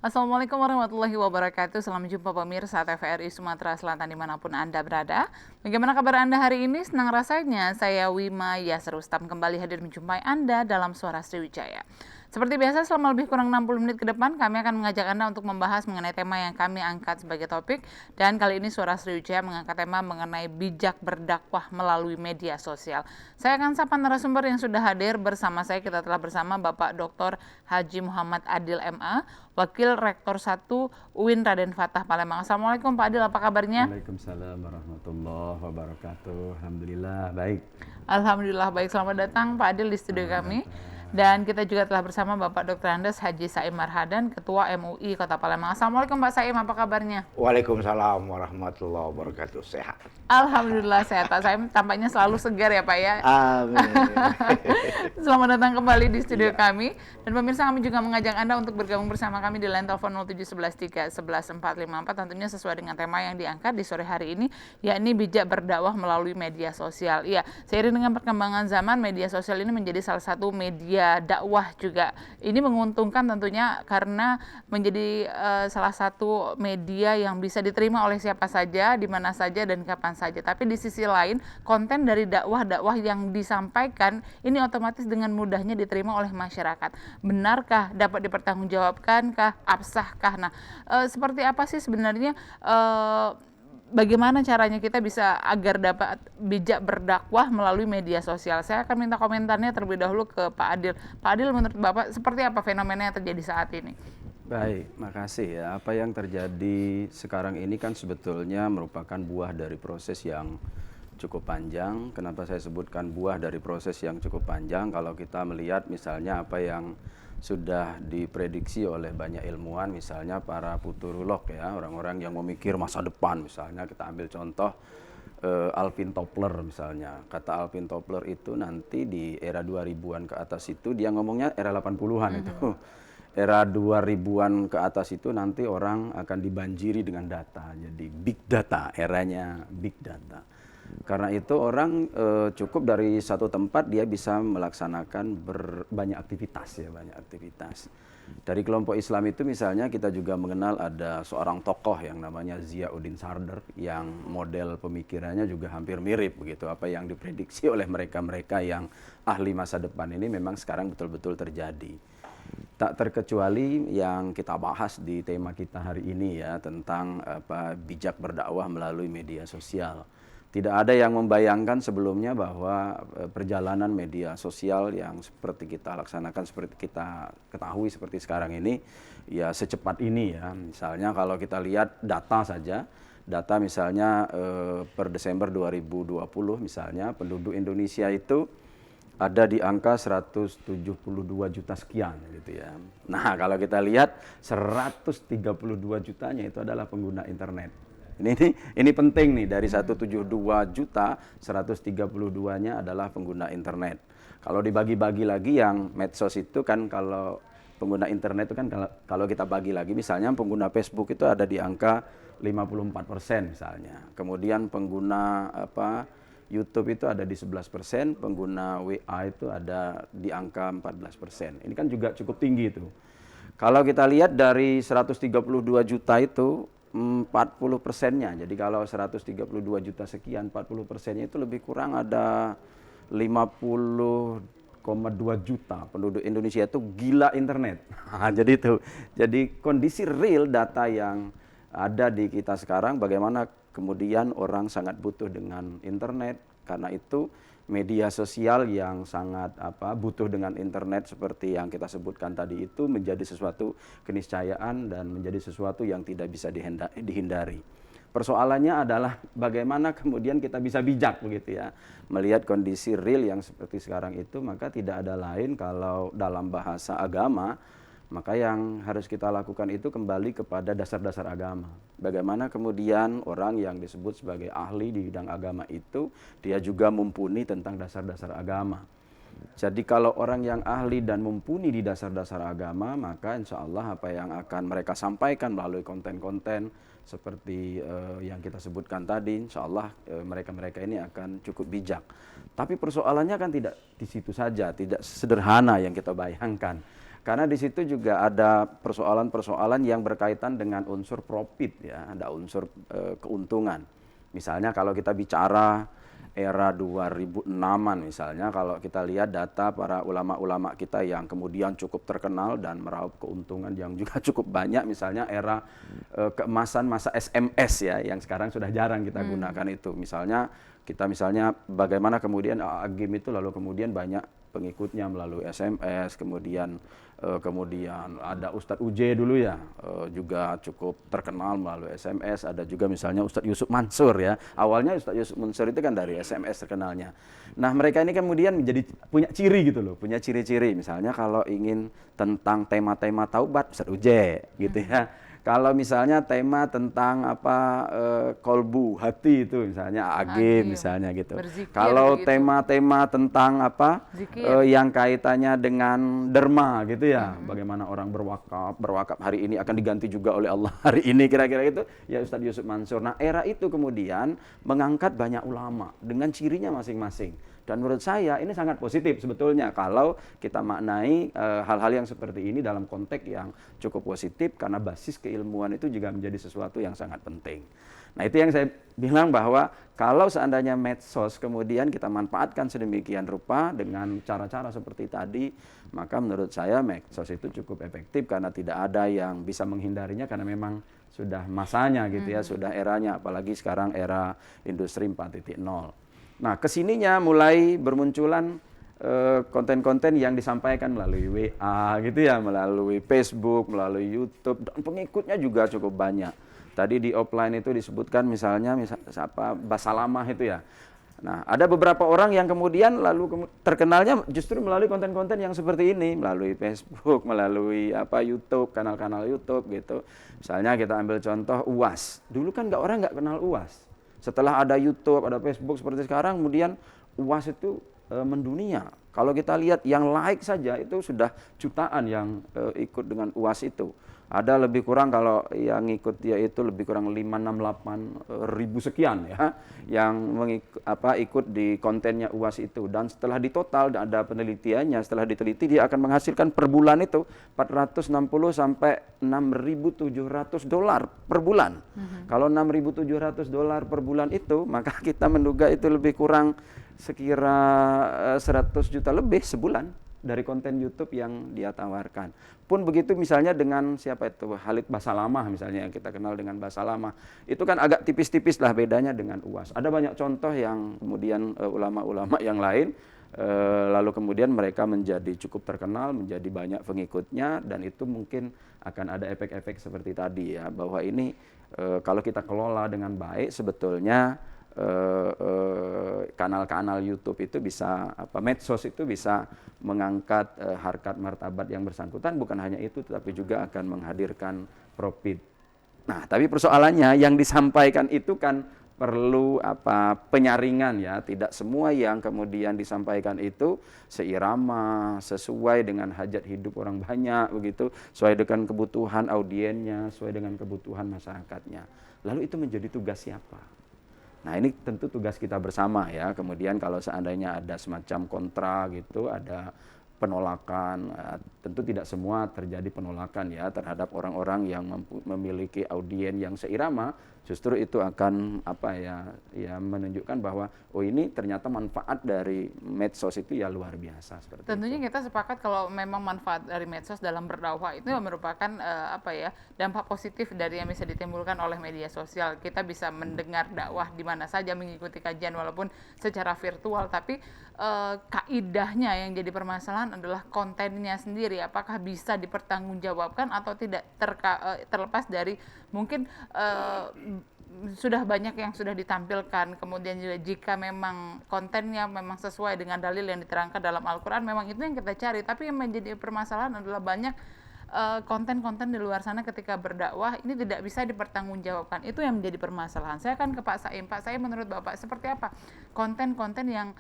Assalamualaikum warahmatullahi wabarakatuh. Selamat jumpa pemirsa TVRI Sumatera Selatan dimanapun Anda berada. Bagaimana kabar Anda hari ini? Senang rasanya saya Wima Yasir Ustam kembali hadir menjumpai Anda dalam Suara Sriwijaya. Seperti biasa selama lebih kurang 60 menit ke depan kami akan mengajak Anda untuk membahas mengenai tema yang kami angkat sebagai topik. Dan kali ini Suara Sriwijaya mengangkat tema mengenai bijak berdakwah melalui media sosial. Saya akan sapa narasumber yang sudah hadir bersama saya. Kita telah bersama Bapak Dr. Haji Muhammad Adil MA, Wakil Rektor 1 UIN Raden Fatah Palembang. Assalamualaikum Pak Adil, apa kabarnya? Waalaikumsalam warahmatullahi wabarakatuh. Alhamdulillah baik. Alhamdulillah baik, selamat datang Pak Adil di studio kami. Dan kita juga telah bersama Bapak Dr. Andes Haji Saim Marhadan, Ketua MUI Kota Palembang. Assalamualaikum Pak Saim, apa kabarnya? Waalaikumsalam warahmatullahi wabarakatuh. Sehat. Alhamdulillah sehat Pak Saim, tampaknya selalu segar ya Pak ya. Amin. Selamat datang kembali di studio kami. Dan pemirsa, kami juga mengajak Anda untuk bergabung bersama kami di line telepon 07113111454, tentunya sesuai dengan tema yang diangkat di sore hari ini, yakni bijak berdakwah melalui media sosial. Iya, seiring dengan perkembangan zaman, media sosial ini menjadi salah satu media dakwah juga. Ini menguntungkan tentunya karena menjadi salah satu media yang bisa diterima oleh siapa saja, di mana saja, dan kapan saja. Tapi di sisi lain, konten dari dakwah-dakwah yang disampaikan ini otomatis dengan mudahnya diterima oleh masyarakat. Benarkah? Dapat dipertanggungjawabkankah? Absahkah? Nah, seperti apa sih sebenarnya bagaimana caranya kita bisa agar dapat bijak berdakwah melalui media sosial? Saya akan minta komentarnya terlebih dahulu ke Pak Adil. Pak Adil, menurut Bapak seperti apa fenomena yang terjadi saat ini? Baik, makasih ya. Apa yang terjadi sekarang ini kan sebetulnya merupakan buah dari proses yang cukup panjang. Kenapa saya sebutkan buah dari proses yang cukup panjang? Kalau kita melihat misalnya apa yang sudah diprediksi oleh banyak ilmuwan, misalnya para futurolog ya, orang-orang yang memikir masa depan. Misalnya kita ambil contoh Alvin Toffler misalnya. Kata Alvin Toffler itu nanti di era 2000-an ke atas itu, dia ngomongnya era 80-an itu. Era 2000-an ke atas itu nanti orang akan dibanjiri dengan data. Jadi big data, eranya big data. Karena itu orang cukup dari satu tempat dia bisa melaksanakan banyak aktivitas ya, banyak aktivitas. Dari kelompok Islam itu misalnya kita juga mengenal ada seorang tokoh yang namanya Ziauddin Sardar yang model pemikirannya juga hampir mirip begitu. Apa yang diprediksi oleh mereka-mereka yang ahli masa depan ini memang sekarang betul-betul terjadi. Tak terkecuali yang kita bahas di tema kita hari ini ya, tentang bijak berdakwah melalui media sosial. Tidak ada yang membayangkan sebelumnya bahwa perjalanan media sosial yang seperti kita laksanakan, seperti kita ketahui seperti sekarang ini, ya secepat ini ya. Misalnya kalau kita lihat data saja, data misalnya per Desember 2020 misalnya penduduk Indonesia itu ada di angka 172 juta sekian gitu ya. Nah kalau kita lihat 132 jutanya itu adalah pengguna internet. Ini penting nih, dari 172 juta, 132-nya adalah pengguna internet. Kalau dibagi-bagi lagi yang medsos itu kan, kalau pengguna internet itu kan kalau kita bagi lagi, misalnya pengguna Facebook itu ada di angka 54% misalnya. Kemudian pengguna YouTube itu ada di 11%, pengguna WA itu ada di angka 14%. Ini kan juga cukup tinggi itu. Kalau kita lihat dari 132 juta itu, 40%-nya, jadi kalau 132 juta sekian, 40%-nya itu lebih kurang ada 50,2 juta penduduk Indonesia itu gila internet. Jadi kondisi real data yang ada di kita sekarang, bagaimana kemudian orang sangat butuh dengan internet. Karena itu media sosial yang sangat butuh dengan internet seperti yang kita sebutkan tadi itu menjadi sesuatu keniscayaan dan menjadi sesuatu yang tidak bisa dihindari. Persoalannya adalah bagaimana kemudian kita bisa bijak begitu ya, melihat kondisi real yang seperti sekarang itu. Maka tidak ada lain kalau dalam bahasa agama, maka yang harus kita lakukan itu kembali kepada dasar-dasar agama. Bagaimana kemudian orang yang disebut sebagai ahli di bidang agama itu, dia juga mumpuni tentang dasar-dasar agama. Jadi kalau orang yang ahli dan mumpuni di dasar-dasar agama, maka insya Allah apa yang akan mereka sampaikan melalui konten-konten seperti yang kita sebutkan tadi, insya Allah mereka-mereka ini akan cukup bijak. Tapi persoalannya kan tidak di situ saja, tidak sederhana yang kita bayangkan. Karena di situ juga ada persoalan-persoalan yang berkaitan dengan unsur profit ya, ada unsur keuntungan. Misalnya kalau kita bicara era 2006-an misalnya, kalau kita lihat data para ulama-ulama kita yang kemudian cukup terkenal dan meraup keuntungan yang juga cukup banyak, misalnya era keemasan masa SMS ya, yang sekarang sudah jarang kita gunakan itu. Misalnya bagaimana kemudian game itu lalu kemudian banyak pengikutnya melalui SMS, kemudian ada Ustadz UJ dulu ya, juga cukup terkenal melalui SMS. Ada juga misalnya Ustadz Yusuf Mansur ya, awalnya Ustadz Yusuf Mansur itu kan dari SMS terkenalnya. Nah mereka ini kemudian menjadi punya ciri gitu loh, punya ciri-ciri. Misalnya kalau ingin tentang tema-tema taubat, Ustadz UJ gitu ya. Kalau misalnya tema tentang kolbu hati itu misalnya agim misalnya gitu. Berzikir Kalau begitu. tema-tema tentang Zikir. yang kaitannya dengan derma gitu ya, bagaimana orang berwakaf hari ini akan diganti juga oleh Allah hari ini, kira-kira itu ya Ustadz Yusuf Mansur. Nah era itu kemudian mengangkat banyak ulama dengan cirinya masing-masing. Dan menurut saya ini sangat positif sebetulnya kalau kita maknai hal-hal yang seperti ini dalam konteks yang cukup positif, karena basis keilmuan itu juga menjadi sesuatu yang sangat penting. Nah itu yang saya bilang bahwa kalau seandainya medsos kemudian kita manfaatkan sedemikian rupa dengan cara-cara seperti tadi, maka menurut saya medsos itu cukup efektif karena tidak ada yang bisa menghindarinya, karena memang sudah masanya gitu ya, sudah eranya, apalagi sekarang era industri 4.0. Nah, kesininya mulai bermunculan konten-konten yang disampaikan melalui WA gitu ya, melalui Facebook, melalui YouTube, dan pengikutnya juga cukup banyak. Tadi di offline itu disebutkan misalnya Basalamah itu ya. Nah, ada beberapa orang yang kemudian lalu terkenalnya justru melalui konten-konten yang seperti ini, melalui Facebook, melalui YouTube, kanal-kanal YouTube gitu. Misalnya kita ambil contoh UAS. Dulu kan orang nggak kenal UAS. Setelah ada YouTube, ada Facebook seperti sekarang, kemudian UAS itu mendunia. Kalau kita lihat yang like saja itu sudah jutaan yang ikut dengan UAS itu. Ada lebih kurang kalau yang ikut dia itu lebih kurang 568 ribu sekian ya, yang ikut di kontennya UAS itu. Dan setelah ditotal, ada penelitiannya, setelah diteliti dia akan menghasilkan per bulan itu 460 sampai 6.700 dolar per bulan. Kalau 6.700 dolar per bulan itu, maka kita menduga itu lebih kurang sekira 100 juta lebih sebulan dari konten YouTube yang dia tawarkan. Pun begitu misalnya dengan siapa itu, Khalid Basalamah misalnya, yang kita kenal dengan Basalamah. Itu kan agak tipis-tipis lah bedanya dengan UAS. Ada banyak contoh yang kemudian ulama-ulama yang lain, lalu kemudian mereka menjadi cukup terkenal, menjadi banyak pengikutnya, dan itu mungkin akan ada efek-efek seperti tadi ya, bahwa ini kalau kita kelola dengan baik sebetulnya kanal-kanal YouTube itu bisa, medsos itu bisa mengangkat harkat martabat yang bersangkutan. Bukan hanya itu, tetapi juga akan menghadirkan profit. Nah, tapi persoalannya yang disampaikan itu kan perlu penyaringan ya. Tidak semua yang kemudian disampaikan itu seirama, sesuai dengan hajat hidup orang banyak begitu, sesuai dengan kebutuhan audiennya, sesuai dengan kebutuhan masyarakatnya. Lalu itu menjadi tugas siapa? Nah ini tentu tugas kita bersama ya. Kemudian kalau seandainya ada semacam kontra gitu, ada penolakan, tentu tidak semua terjadi penolakan ya terhadap orang-orang yang memiliki audiens yang seirama. Justru itu akan menunjukkan bahwa oh ini ternyata manfaat dari medsos itu ya luar biasa seperti Tentunya itu. kita sepakat kalau memang manfaat dari medsos dalam berdakwah itu merupakan dampak positif dari yang bisa ditimbulkan oleh media sosial. Kita bisa mendengar dakwah di mana saja, mengikuti kajian walaupun secara virtual, tapi kaidahnya yang jadi permasalahan adalah kontennya sendiri, apakah bisa dipertanggungjawabkan atau tidak, terlepas dari mungkin sudah banyak yang sudah ditampilkan. Kemudian juga jika memang kontennya memang sesuai dengan dalil yang diterangkan dalam Al-Quran, memang itu yang kita cari. Tapi yang menjadi permasalahan adalah banyak konten-konten di luar sana ketika berdakwah ini tidak bisa dipertanggungjawabkan. Itu yang menjadi permasalahan. Saya akan ke Pak Saim. Pak Saim, menurut Bapak seperti apa konten-konten yang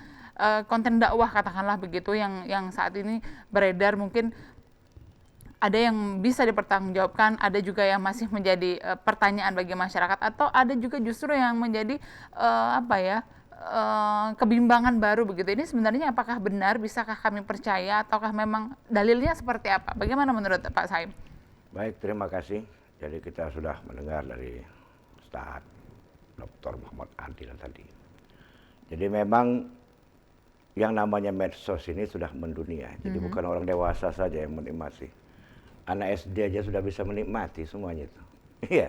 konten dakwah katakanlah begitu yang saat ini beredar, mungkin ada yang bisa dipertanggungjawabkan, ada juga yang masih menjadi pertanyaan bagi masyarakat, atau ada juga justru yang menjadi kebimbangan baru begitu. Ini sebenarnya apakah benar, bisakah kami percaya, ataukah memang dalilnya seperti apa? Bagaimana menurut Pak Saim? Baik, terima kasih. Jadi kita sudah mendengar dari Ustaz Dr. Muhammad Adil tadi. Jadi memang yang namanya medsos ini sudah mendunia. Jadi bukan orang dewasa saja yang menikmati. Anak SD aja sudah bisa menikmati semuanya itu. Iya.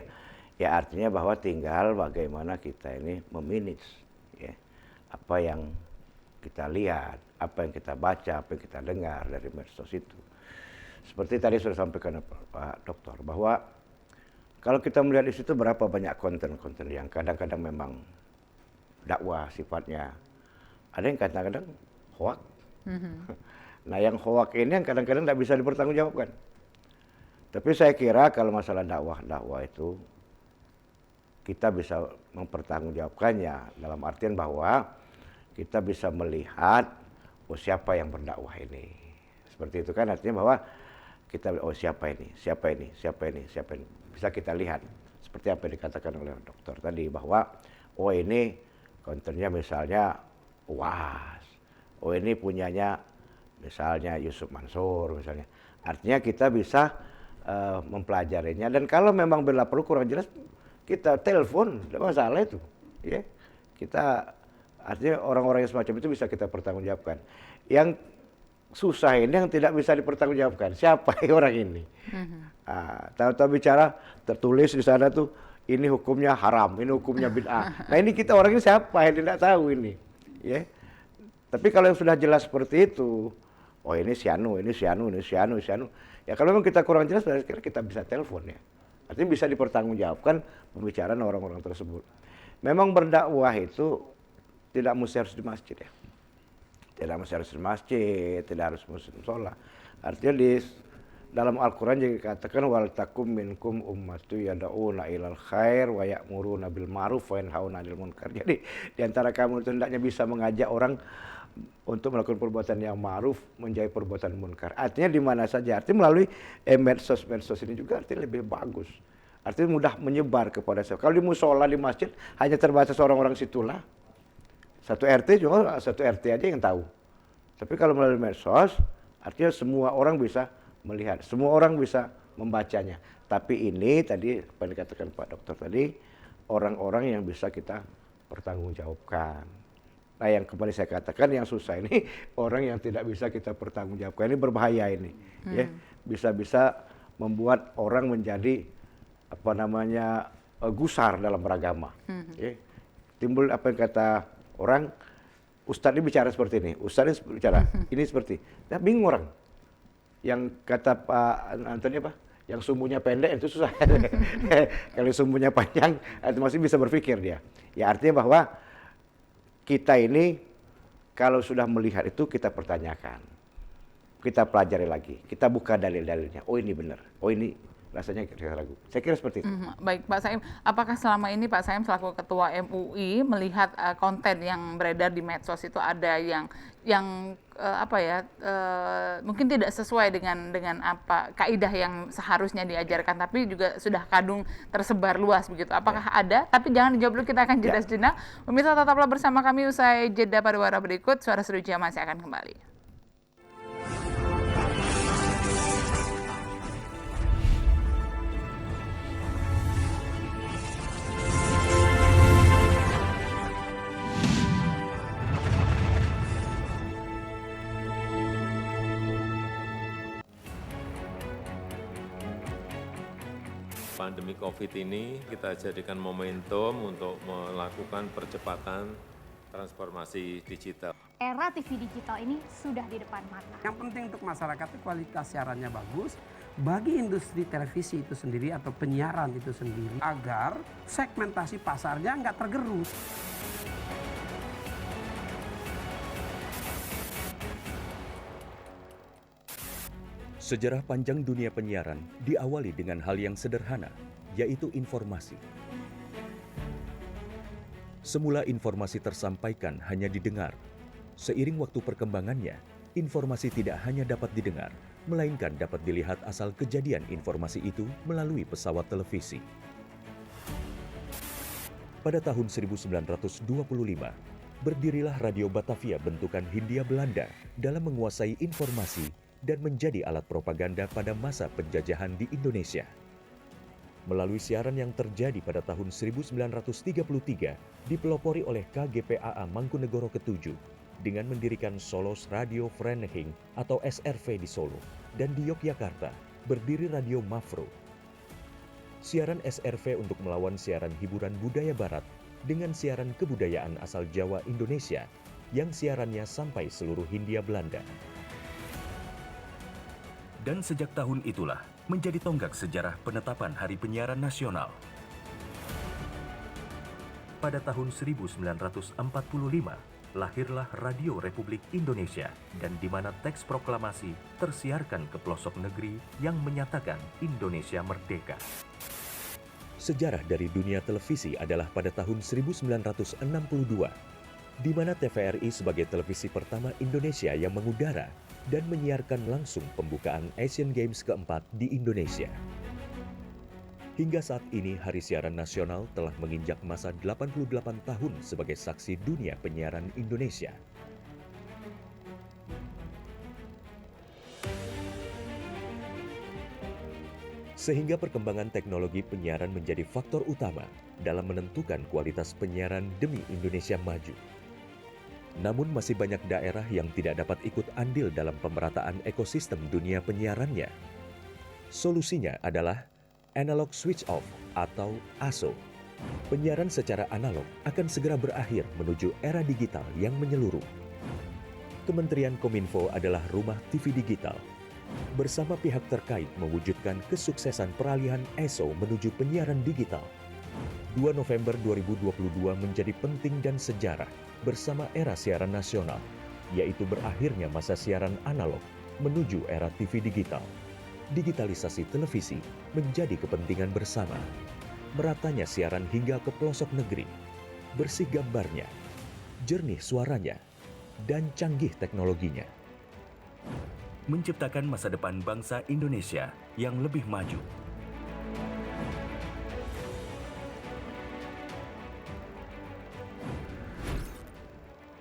Ya artinya bahwa tinggal bagaimana kita ini memanage ya, apa yang kita lihat, apa yang kita baca, apa yang kita dengar dari medsos itu. Seperti tadi sudah sampaikan Pak Dokter, bahwa kalau kita melihat di situ berapa banyak konten-konten yang kadang-kadang memang dakwah sifatnya. Ada yang kadang-kadang hoak. Nah yang hoak ini yang kadang-kadang tidak bisa dipertanggungjawabkan. Tapi saya kira kalau masalah dakwah itu kita bisa mempertanggungjawabkannya dalam artian bahwa kita bisa melihat siapa yang berdakwah ini. Seperti itu kan artinya bahwa kita siapa ini. Bisa kita lihat seperti apa yang dikatakan oleh dokter tadi bahwa ini kontennya misalnya UAS. Ini punyanya misalnya Yusuf Mansur misalnya. Artinya kita bisa mempelajarinya dan kalau memang bila perlu kurang jelas kita telepon, tidak masalah itu. Ya. Kita artinya orang-orang yang semacam itu bisa kita pertanggungjawabkan. Yang susah ini yang tidak bisa dipertanggungjawabkan. Siapa orang ini? Tahu-tahu bicara tertulis di sana tuh ini hukumnya haram, ini hukumnya bid'ah. Nah ini kita orang ini siapa yang tidak tahu ini? Ya. Tapi kalau yang sudah jelas seperti itu, ini si anu. Ya kalau memang kita kurang jelas, berarti kita bisa telepon ya. Artinya bisa dipertanggungjawabkan pembicaraan orang-orang tersebut. Memang berdakwah itu tidak mesti harus di masjid ya. Tidak mesti harus di masjid, tidak harus musola. Artinya di dalam Al-Quran juga dikatakan wal takum minkum ummatu yad'una ilal khair wa ya'muruna bil ma'ruf wa yanhauna 'anil munkar. Jadi di antara kamu itu hendaknya bisa mengajak orang untuk melakukan perbuatan yang ma'ruf, menjauhi perbuatan munkar. Artinya di mana saja. Artinya melalui medsos ini juga artinya lebih bagus. Artinya mudah menyebar kepada siapa. Kalau di musola, di masjid, hanya terbatas orang-orang situlah. Satu RT juga, satu RT aja yang tahu. Tapi kalau melalui medsos, artinya semua orang bisa melihat. Semua orang bisa membacanya. Tapi ini tadi, apa yang dikatakan Pak Dokter tadi, orang-orang yang bisa kita pertanggungjawabkan. Nah yang kembali saya katakan yang susah ini orang yang tidak bisa kita pertanggungjawabkan ini berbahaya ini, ya bisa membuat orang menjadi gusar dalam beragama. Ya. Timbul apa yang kata orang, Ustadz ini bicara seperti ini, Ustadz ini bicara ini seperti, nah bingung orang. Yang kata Pak Antoni apa? Yang sumbunya pendek itu susah. Kalau sumbunya panjang, itu masih bisa berpikir dia. Ya artinya bahwa kita ini kalau sudah melihat itu kita pertanyakan, kita pelajari lagi, kita buka dalil-dalilnya. Oh ini benar, oh ini rasanya kita ragu. Saya kira seperti itu. Baik Pak Saim, apakah selama ini Pak Saim selaku Ketua MUI melihat konten yang beredar di medsos itu ada yang mungkin tidak sesuai dengan apa kaidah yang seharusnya diajarkan, tapi juga sudah kadung tersebar luas begitu. Apakah ada? Tapi jangan dijawab dulu, kita akan jeda sejenak. Pemirsa tetaplah bersama kami usai jeda pariwara berikut. Suara Seru Jia masih akan kembali. Pandemi COVID ini kita jadikan momentum untuk melakukan percepatan transformasi digital. Era TV digital ini sudah di depan mata. Yang penting untuk masyarakat itu kualitas siarannya bagus, bagi industri televisi itu sendiri atau penyiaran itu sendiri, agar segmentasi pasarnya nggak tergerus. Sejarah panjang dunia penyiaran diawali dengan hal yang sederhana, yaitu informasi. Semula informasi tersampaikan hanya didengar. Seiring waktu perkembangannya, informasi tidak hanya dapat didengar, melainkan dapat dilihat asal kejadian informasi itu melalui pesawat televisi. Pada tahun 1925, berdirilah Radio Batavia bentukan Hindia Belanda dalam menguasai informasi dan menjadi alat propaganda pada masa penjajahan di Indonesia. Melalui siaran yang terjadi pada tahun 1933, dipelopori oleh KGPAA Mangkunegoro ke-7 dengan mendirikan Solos Radio Vereniging atau SRV di Solo, dan di Yogyakarta berdiri Radio Mafro. Siaran SRV untuk melawan siaran hiburan budaya barat dengan siaran kebudayaan asal Jawa Indonesia yang siarannya sampai seluruh Hindia Belanda. Dan sejak tahun itulah menjadi tonggak sejarah penetapan Hari Penyiaran Nasional. Pada tahun 1945, lahirlah Radio Republik Indonesia, dan di mana teks proklamasi tersiarkan ke pelosok negeri yang menyatakan Indonesia merdeka. Sejarah dari dunia televisi adalah pada tahun 1962, di mana TVRI sebagai televisi pertama Indonesia yang mengudara dan menyiarkan langsung pembukaan Asian Games keempat di Indonesia. Hingga saat ini, Hari Siaran Nasional telah menginjak masa 88 tahun sebagai saksi dunia penyiaran Indonesia. Sehingga perkembangan teknologi penyiaran menjadi faktor utama dalam menentukan kualitas penyiaran demi Indonesia maju. Namun masih banyak daerah yang tidak dapat ikut andil dalam pemerataan ekosistem dunia penyiarannya. Solusinya adalah Analog Switch Off atau ASO. Penyiaran secara analog akan segera berakhir menuju era digital yang menyeluruh. Kementerian Kominfo adalah rumah TV digital. Bersama pihak terkait mewujudkan kesuksesan peralihan ESO menuju penyiaran digital. 2 November 2022 menjadi penting dan sejarah bersama era siaran nasional, yaitu berakhirnya masa siaran analog menuju era TV digital. Digitalisasi televisi menjadi kepentingan bersama. Meratanya siaran hingga ke pelosok negeri, bersih gambarnya, jernih suaranya, dan canggih teknologinya. Menciptakan masa depan bangsa Indonesia yang lebih maju.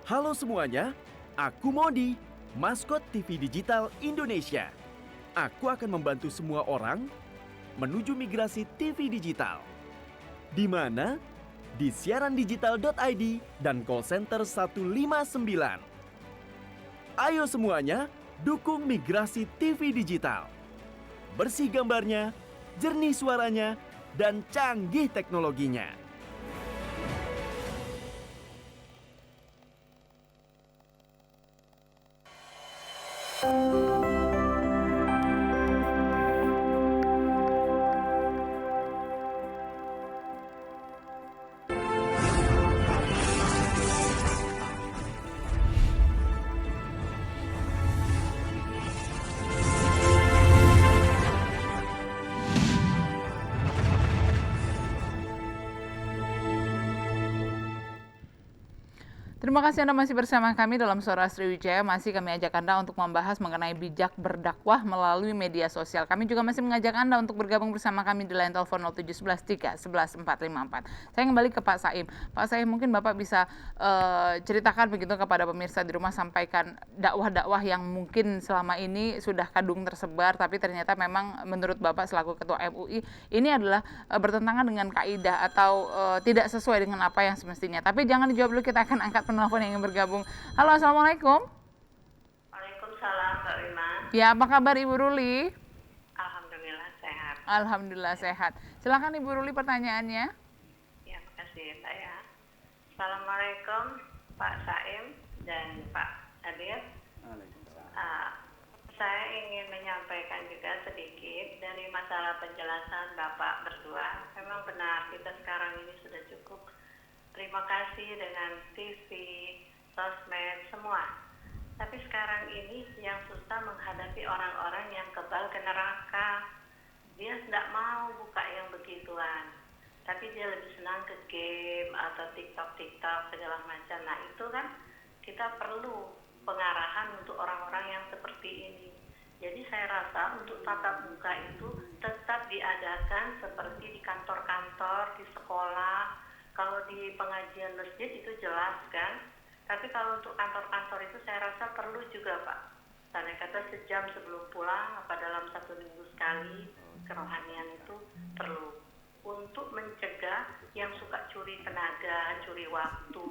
Halo semuanya, aku Modi, maskot TV Digital Indonesia. Aku akan membantu semua orang menuju migrasi TV digital. Di mana? Di siarandigital.id dan call center 159. Ayo semuanya, dukung migrasi TV digital. Bersih gambarnya, jernih suaranya, dan canggih teknologinya. Terima kasih Anda masih bersama kami dalam Suara Sriwijaya. Masih kami ajak Anda untuk membahas mengenai bijak berdakwah melalui media sosial. Kami juga masih mengajak Anda untuk bergabung bersama kami di line telepon 0711 3 11 454. Saya kembali ke Pak Saim. Pak Saim, mungkin Bapak bisa ceritakan begitu kepada pemirsa di rumah, sampaikan dakwah-dakwah yang mungkin selama ini sudah kadung tersebar, tapi ternyata memang menurut Bapak selaku Ketua MUI, ini adalah bertentangan dengan kaidah atau tidak sesuai dengan apa yang semestinya. Tapi jangan dijawab dulu, kita akan angkat penelpon yang ingin bergabung. Halo, Assalamualaikum. Waalaikumsalam, Mbak Wima. Ya, apa kabar Ibu Ruli? Alhamdulillah sehat. Alhamdulillah sehat. Silakan Ibu Ruli pertanyaannya. Ya, makasih Pak ya. Assalamualaikum Pak Saim dan Pak Adir. Saya ingin menyampaikan juga sedikit dari masalah penjelasan Bapak berdua. Memang benar, kita sekarang ini sudah cukup. Terima kasih dengan TV, sosmed, semua. Tapi sekarang ini yang susah menghadapi orang-orang yang kebal ke neraka. Dia tidak mau buka yang begituan. Tapi dia lebih senang ke game atau TikTok segala macam. Nah itu kan kita perlu pengarahan untuk orang-orang yang seperti ini. Jadi saya rasa untuk tatap muka itu tetap diadakan seperti di kantor-kantor, di sekolah. Kalau di pengajian masjid itu jelas kan, Tapi kalau untuk kantor-kantor itu saya rasa perlu juga Pak. Misalnya kata sejam sebelum pulang, apa dalam 1 minggu sekali, kerohanian itu perlu. Untuk mencegah yang suka curi tenaga, curi waktu,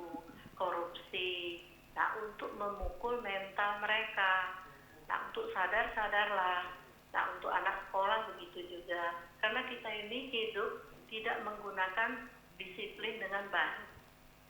korupsi, nah untuk memukul mental mereka. Nah untuk sadarlah, nah untuk anak sekolah begitu juga. Karena kita ini hidup tidak menggunakan disiplin dengan baik,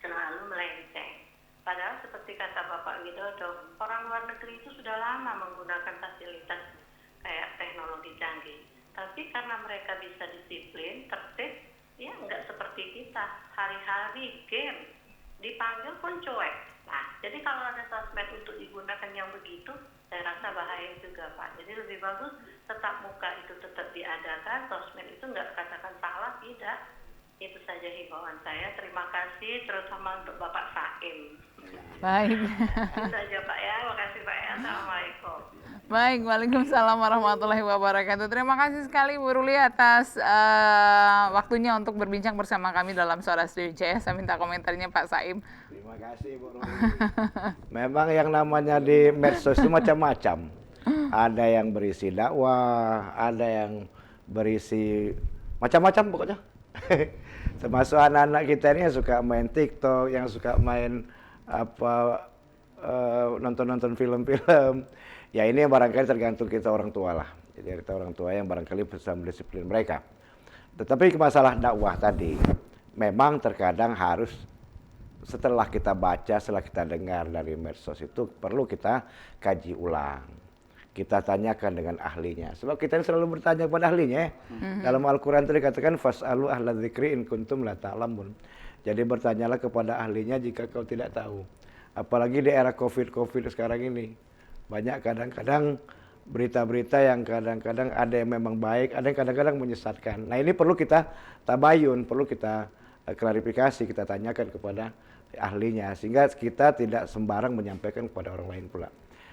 selalu melenceng. Padahal seperti kata Bapak Widodo, orang luar negeri itu sudah lama menggunakan fasilitas kayak teknologi canggih. Tapi karena mereka bisa disiplin, tertib, ya nggak seperti kita. Hari-hari game, dipanggil pun cuek. Nah, jadi kalau ada sosmed untuk digunakan yang begitu, saya rasa bahaya juga Pak. Jadi lebih bagus tetap muka itu tetap diadakan, sosmed itu nggak katakan salah, tidak. Itu saja himbauan saya. Terima kasih, terutama untuk Bapak Saim. Baik. Itu saja Pak ya, makasih Pak ya. Assalamualaikum. Baik, waalaikumsalam warahmatullahi wabarakatuh. Terima kasih sekali Bu Ruli atas waktunya untuk berbincang bersama kami dalam Suara Studio CS. Saya minta komentarnya Pak Saim. Terima kasih Bu Ruli. Memang yang namanya di medsos itu macam-macam. Ada yang berisi dakwah, ada yang berisi macam-macam pokoknya. Termasuk anak-anak kita ini yang suka main TikTok, yang suka main nonton-nonton film-film. Ya ini barangkali tergantung kita orang tua lah. Jadi kita orang tua yang barangkali bisa mendisiplin mereka. Tetapi masalah dakwah tadi, memang terkadang harus setelah kita baca, setelah kita dengar dari medsos itu perlu kita kaji ulang. Kita tanyakan dengan ahlinya. Sebab kita selalu bertanya kepada ahlinya. Dalam Al-Quran itu dikatakan fas'alu ahla dzikri in kuntum la ta'lamun. Jadi bertanyalah kepada ahlinya jika kau tidak tahu. Apalagi di era COVID sekarang ini. Banyak kadang-kadang berita-berita yang kadang-kadang ada yang memang baik, ada yang kadang-kadang menyesatkan. Nah ini perlu kita tabayun, perlu kita klarifikasi, kita tanyakan kepada ahlinya. Sehingga kita tidak sembarang menyampaikan kepada orang lain pula.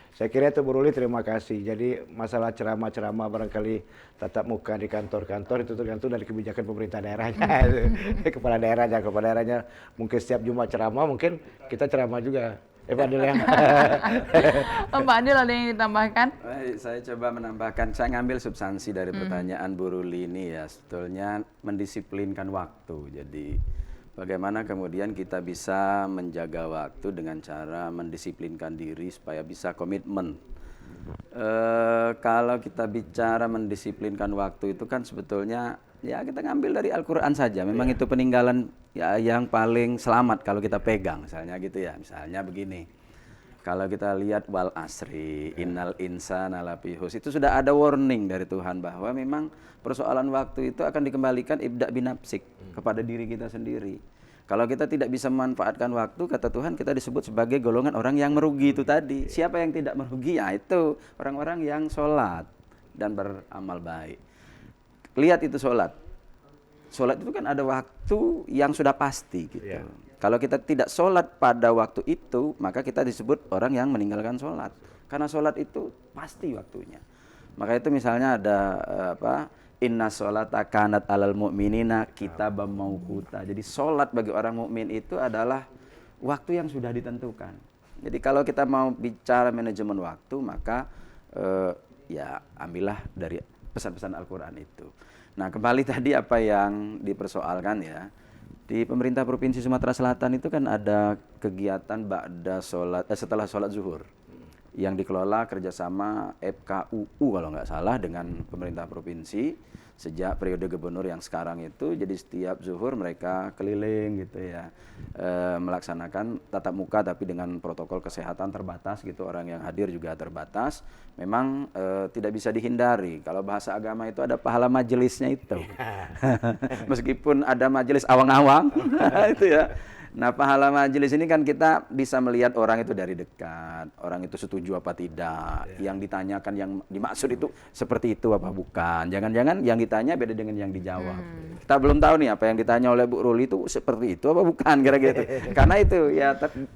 Saya kira itu Bu Ruli, terima kasih. Jadi masalah ceramah-ceramah barangkali tatap muka di kantor-kantor itu tergantung dari kebijakan pemerintah daerahnya. Kepala daerahnya mungkin setiap Jumat ceramah, mungkin kita ceramah juga. Pak Adil ya. Pak Adil ada yang ditambahkan? Baik, saya coba menambahkan, saya ngambil substansi dari pertanyaan Bu Ruli ini ya, sebetulnya mendisiplinkan waktu. Jadi bagaimana kemudian kita bisa menjaga waktu dengan cara mendisiplinkan diri supaya bisa komitmen. Kalau kita bicara mendisiplinkan waktu itu kan sebetulnya ya kita ngambil dari Al-Quran saja. Memang itu peninggalan ya, yang paling selamat kalau kita pegang, misalnya gitu ya. Misalnya begini, kalau kita lihat wal asri, innal insana lafi khusr, itu sudah ada warning dari Tuhan bahwa memang persoalan waktu itu akan dikembalikan ibda binafsik, kepada diri kita sendiri. Kalau kita tidak bisa memanfaatkan waktu, kata Tuhan, kita disebut sebagai golongan orang yang merugi itu tadi. Siapa yang tidak merugi? Ya itu orang-orang yang sholat dan beramal baik. Lihat itu sholat. Sholat itu kan ada waktu yang sudah pasti gitu. Yeah. Kalau kita tidak sholat pada waktu itu, maka kita disebut orang yang meninggalkan sholat. Karena sholat itu pasti waktunya. Maka itu misalnya ada inna sholata kanat alal mu'minina kitaban mauquta. Jadi sholat bagi orang mukmin itu adalah waktu yang sudah ditentukan. Jadi kalau kita mau bicara manajemen waktu, maka ya ambillah dari pesan-pesan Al-Quran itu. Nah kembali tadi apa yang dipersoalkan ya, di pemerintah Provinsi Sumatera Selatan itu kan ada kegiatan setelah sholat zuhur yang dikelola kerjasama FKUU kalau nggak salah dengan pemerintah provinsi sejak periode gubernur yang sekarang itu. Jadi setiap zuhur mereka keliling gitu ya, melaksanakan tatap muka tapi dengan protokol kesehatan terbatas gitu, orang yang hadir juga terbatas. Memang tidak bisa dihindari, kalau bahasa agama itu ada pahala majelisnya itu. Meskipun ada majelis awang-awang itu ya. Nah pahala majelis ini kan kita bisa melihat orang itu dari dekat, orang itu setuju apa tidak, yang ditanyakan, yang dimaksud itu seperti itu apa bukan. Jangan-jangan yang ditanya beda dengan yang dijawab. Kita belum tahu nih apa yang ditanya oleh Bu Ruli itu seperti itu apa bukan, kira-kira gitu. Karena itu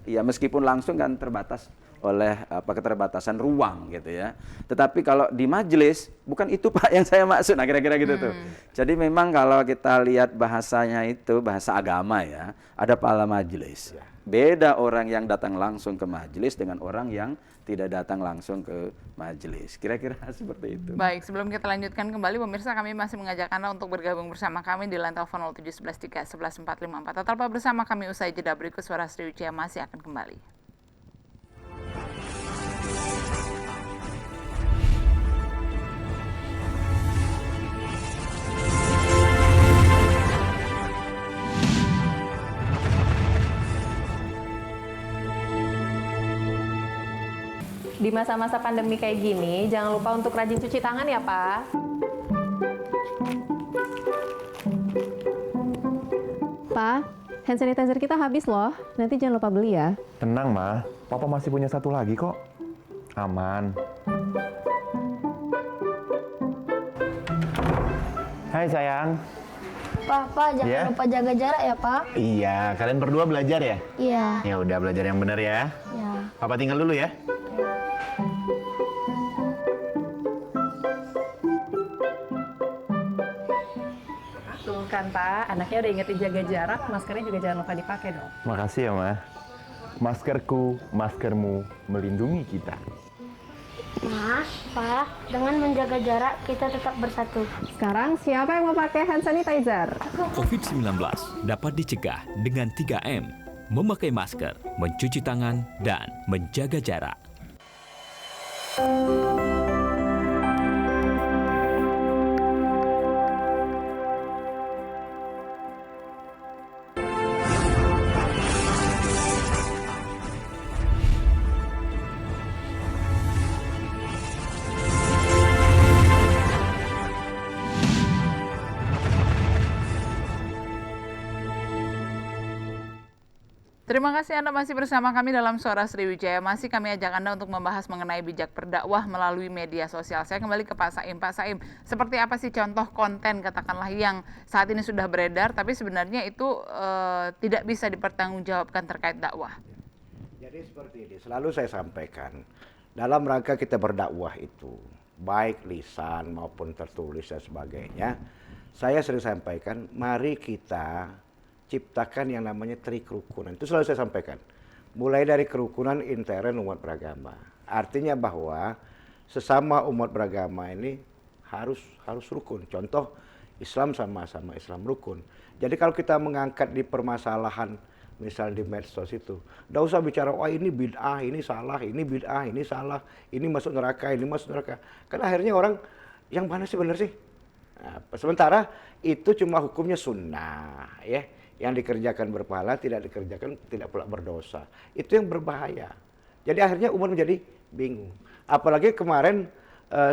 ya meskipun langsung kan terbatas oleh keterbatasan ruang gitu ya. Tetapi kalau di majelis bukan itu Pak yang saya maksud, nah kira-kira gitu tuh. Jadi memang kalau kita lihat bahasanya itu bahasa agama ya, ada pahala majelis. beda orang yang datang langsung ke majelis dengan orang yang tidak datang langsung ke majelis. Kira-kira seperti itu. Baik, sebelum kita lanjutkan kembali, pemirsa, kami masih mengajak Anda untuk bergabung bersama kami di line telepon 07113111454. Tetaplah bersama kami usai jeda berikut. Suara Sriwijaya masih akan kembali. Di masa-masa pandemi kayak gini, jangan lupa untuk rajin cuci tangan ya, Pak. Pak, hand sanitizer kita habis loh. Nanti jangan lupa beli ya. Tenang, Ma. Papa masih punya satu lagi kok. Aman. Hai, sayang. Pak, jangan lupa jaga jarak ya, Pak. Iya, kalian berdua belajar ya? Iya. Ya udah, belajar yang benar ya. Iya. Papa tinggal dulu ya. Tuh kan, Pak. Anaknya udah ingetin jaga jarak, maskernya juga jangan lupa dipakai dong. Makasih ya, Ma. Maskerku, maskermu melindungi kita. Mas, Pak, dengan menjaga jarak kita tetap bersatu. Sekarang siapa yang mau pakai hand sanitizer? COVID-19 dapat dicegah dengan 3M, memakai masker, mencuci tangan, dan menjaga jarak. Terima kasih Anda masih bersama kami dalam Suara Sriwijaya. Masih kami ajak Anda untuk membahas mengenai bijak berdakwah melalui media sosial. Saya kembali ke Pak Saim. Pak Saim, seperti apa sih contoh konten katakanlah yang saat ini sudah beredar, tapi sebenarnya itu tidak bisa dipertanggungjawabkan terkait dakwah? Jadi seperti ini, selalu saya sampaikan, dalam rangka kita berdakwah itu, baik lisan maupun tertulis dan sebagainya, saya sering sampaikan, mari kita ciptakan yang namanya trikerukunan. Itu selalu saya sampaikan. Mulai dari kerukunan intern umat beragama. Artinya bahwa sesama umat beragama ini harus rukun. Contoh, Islam sama-sama Islam rukun. Jadi kalau kita mengangkat di permasalahan misal di medsos itu, nggak usah bicara, wah ini bid'ah, ini salah, ini bid'ah, ini salah, ini masuk neraka, ini masuk neraka. Kan akhirnya orang, yang mana sih benar sih? Nah, sementara itu cuma hukumnya sunnah, ya. Yang dikerjakan berpahala, tidak dikerjakan tidak pula berdosa. Itu yang berbahaya. Jadi akhirnya umat menjadi bingung. Apalagi kemarin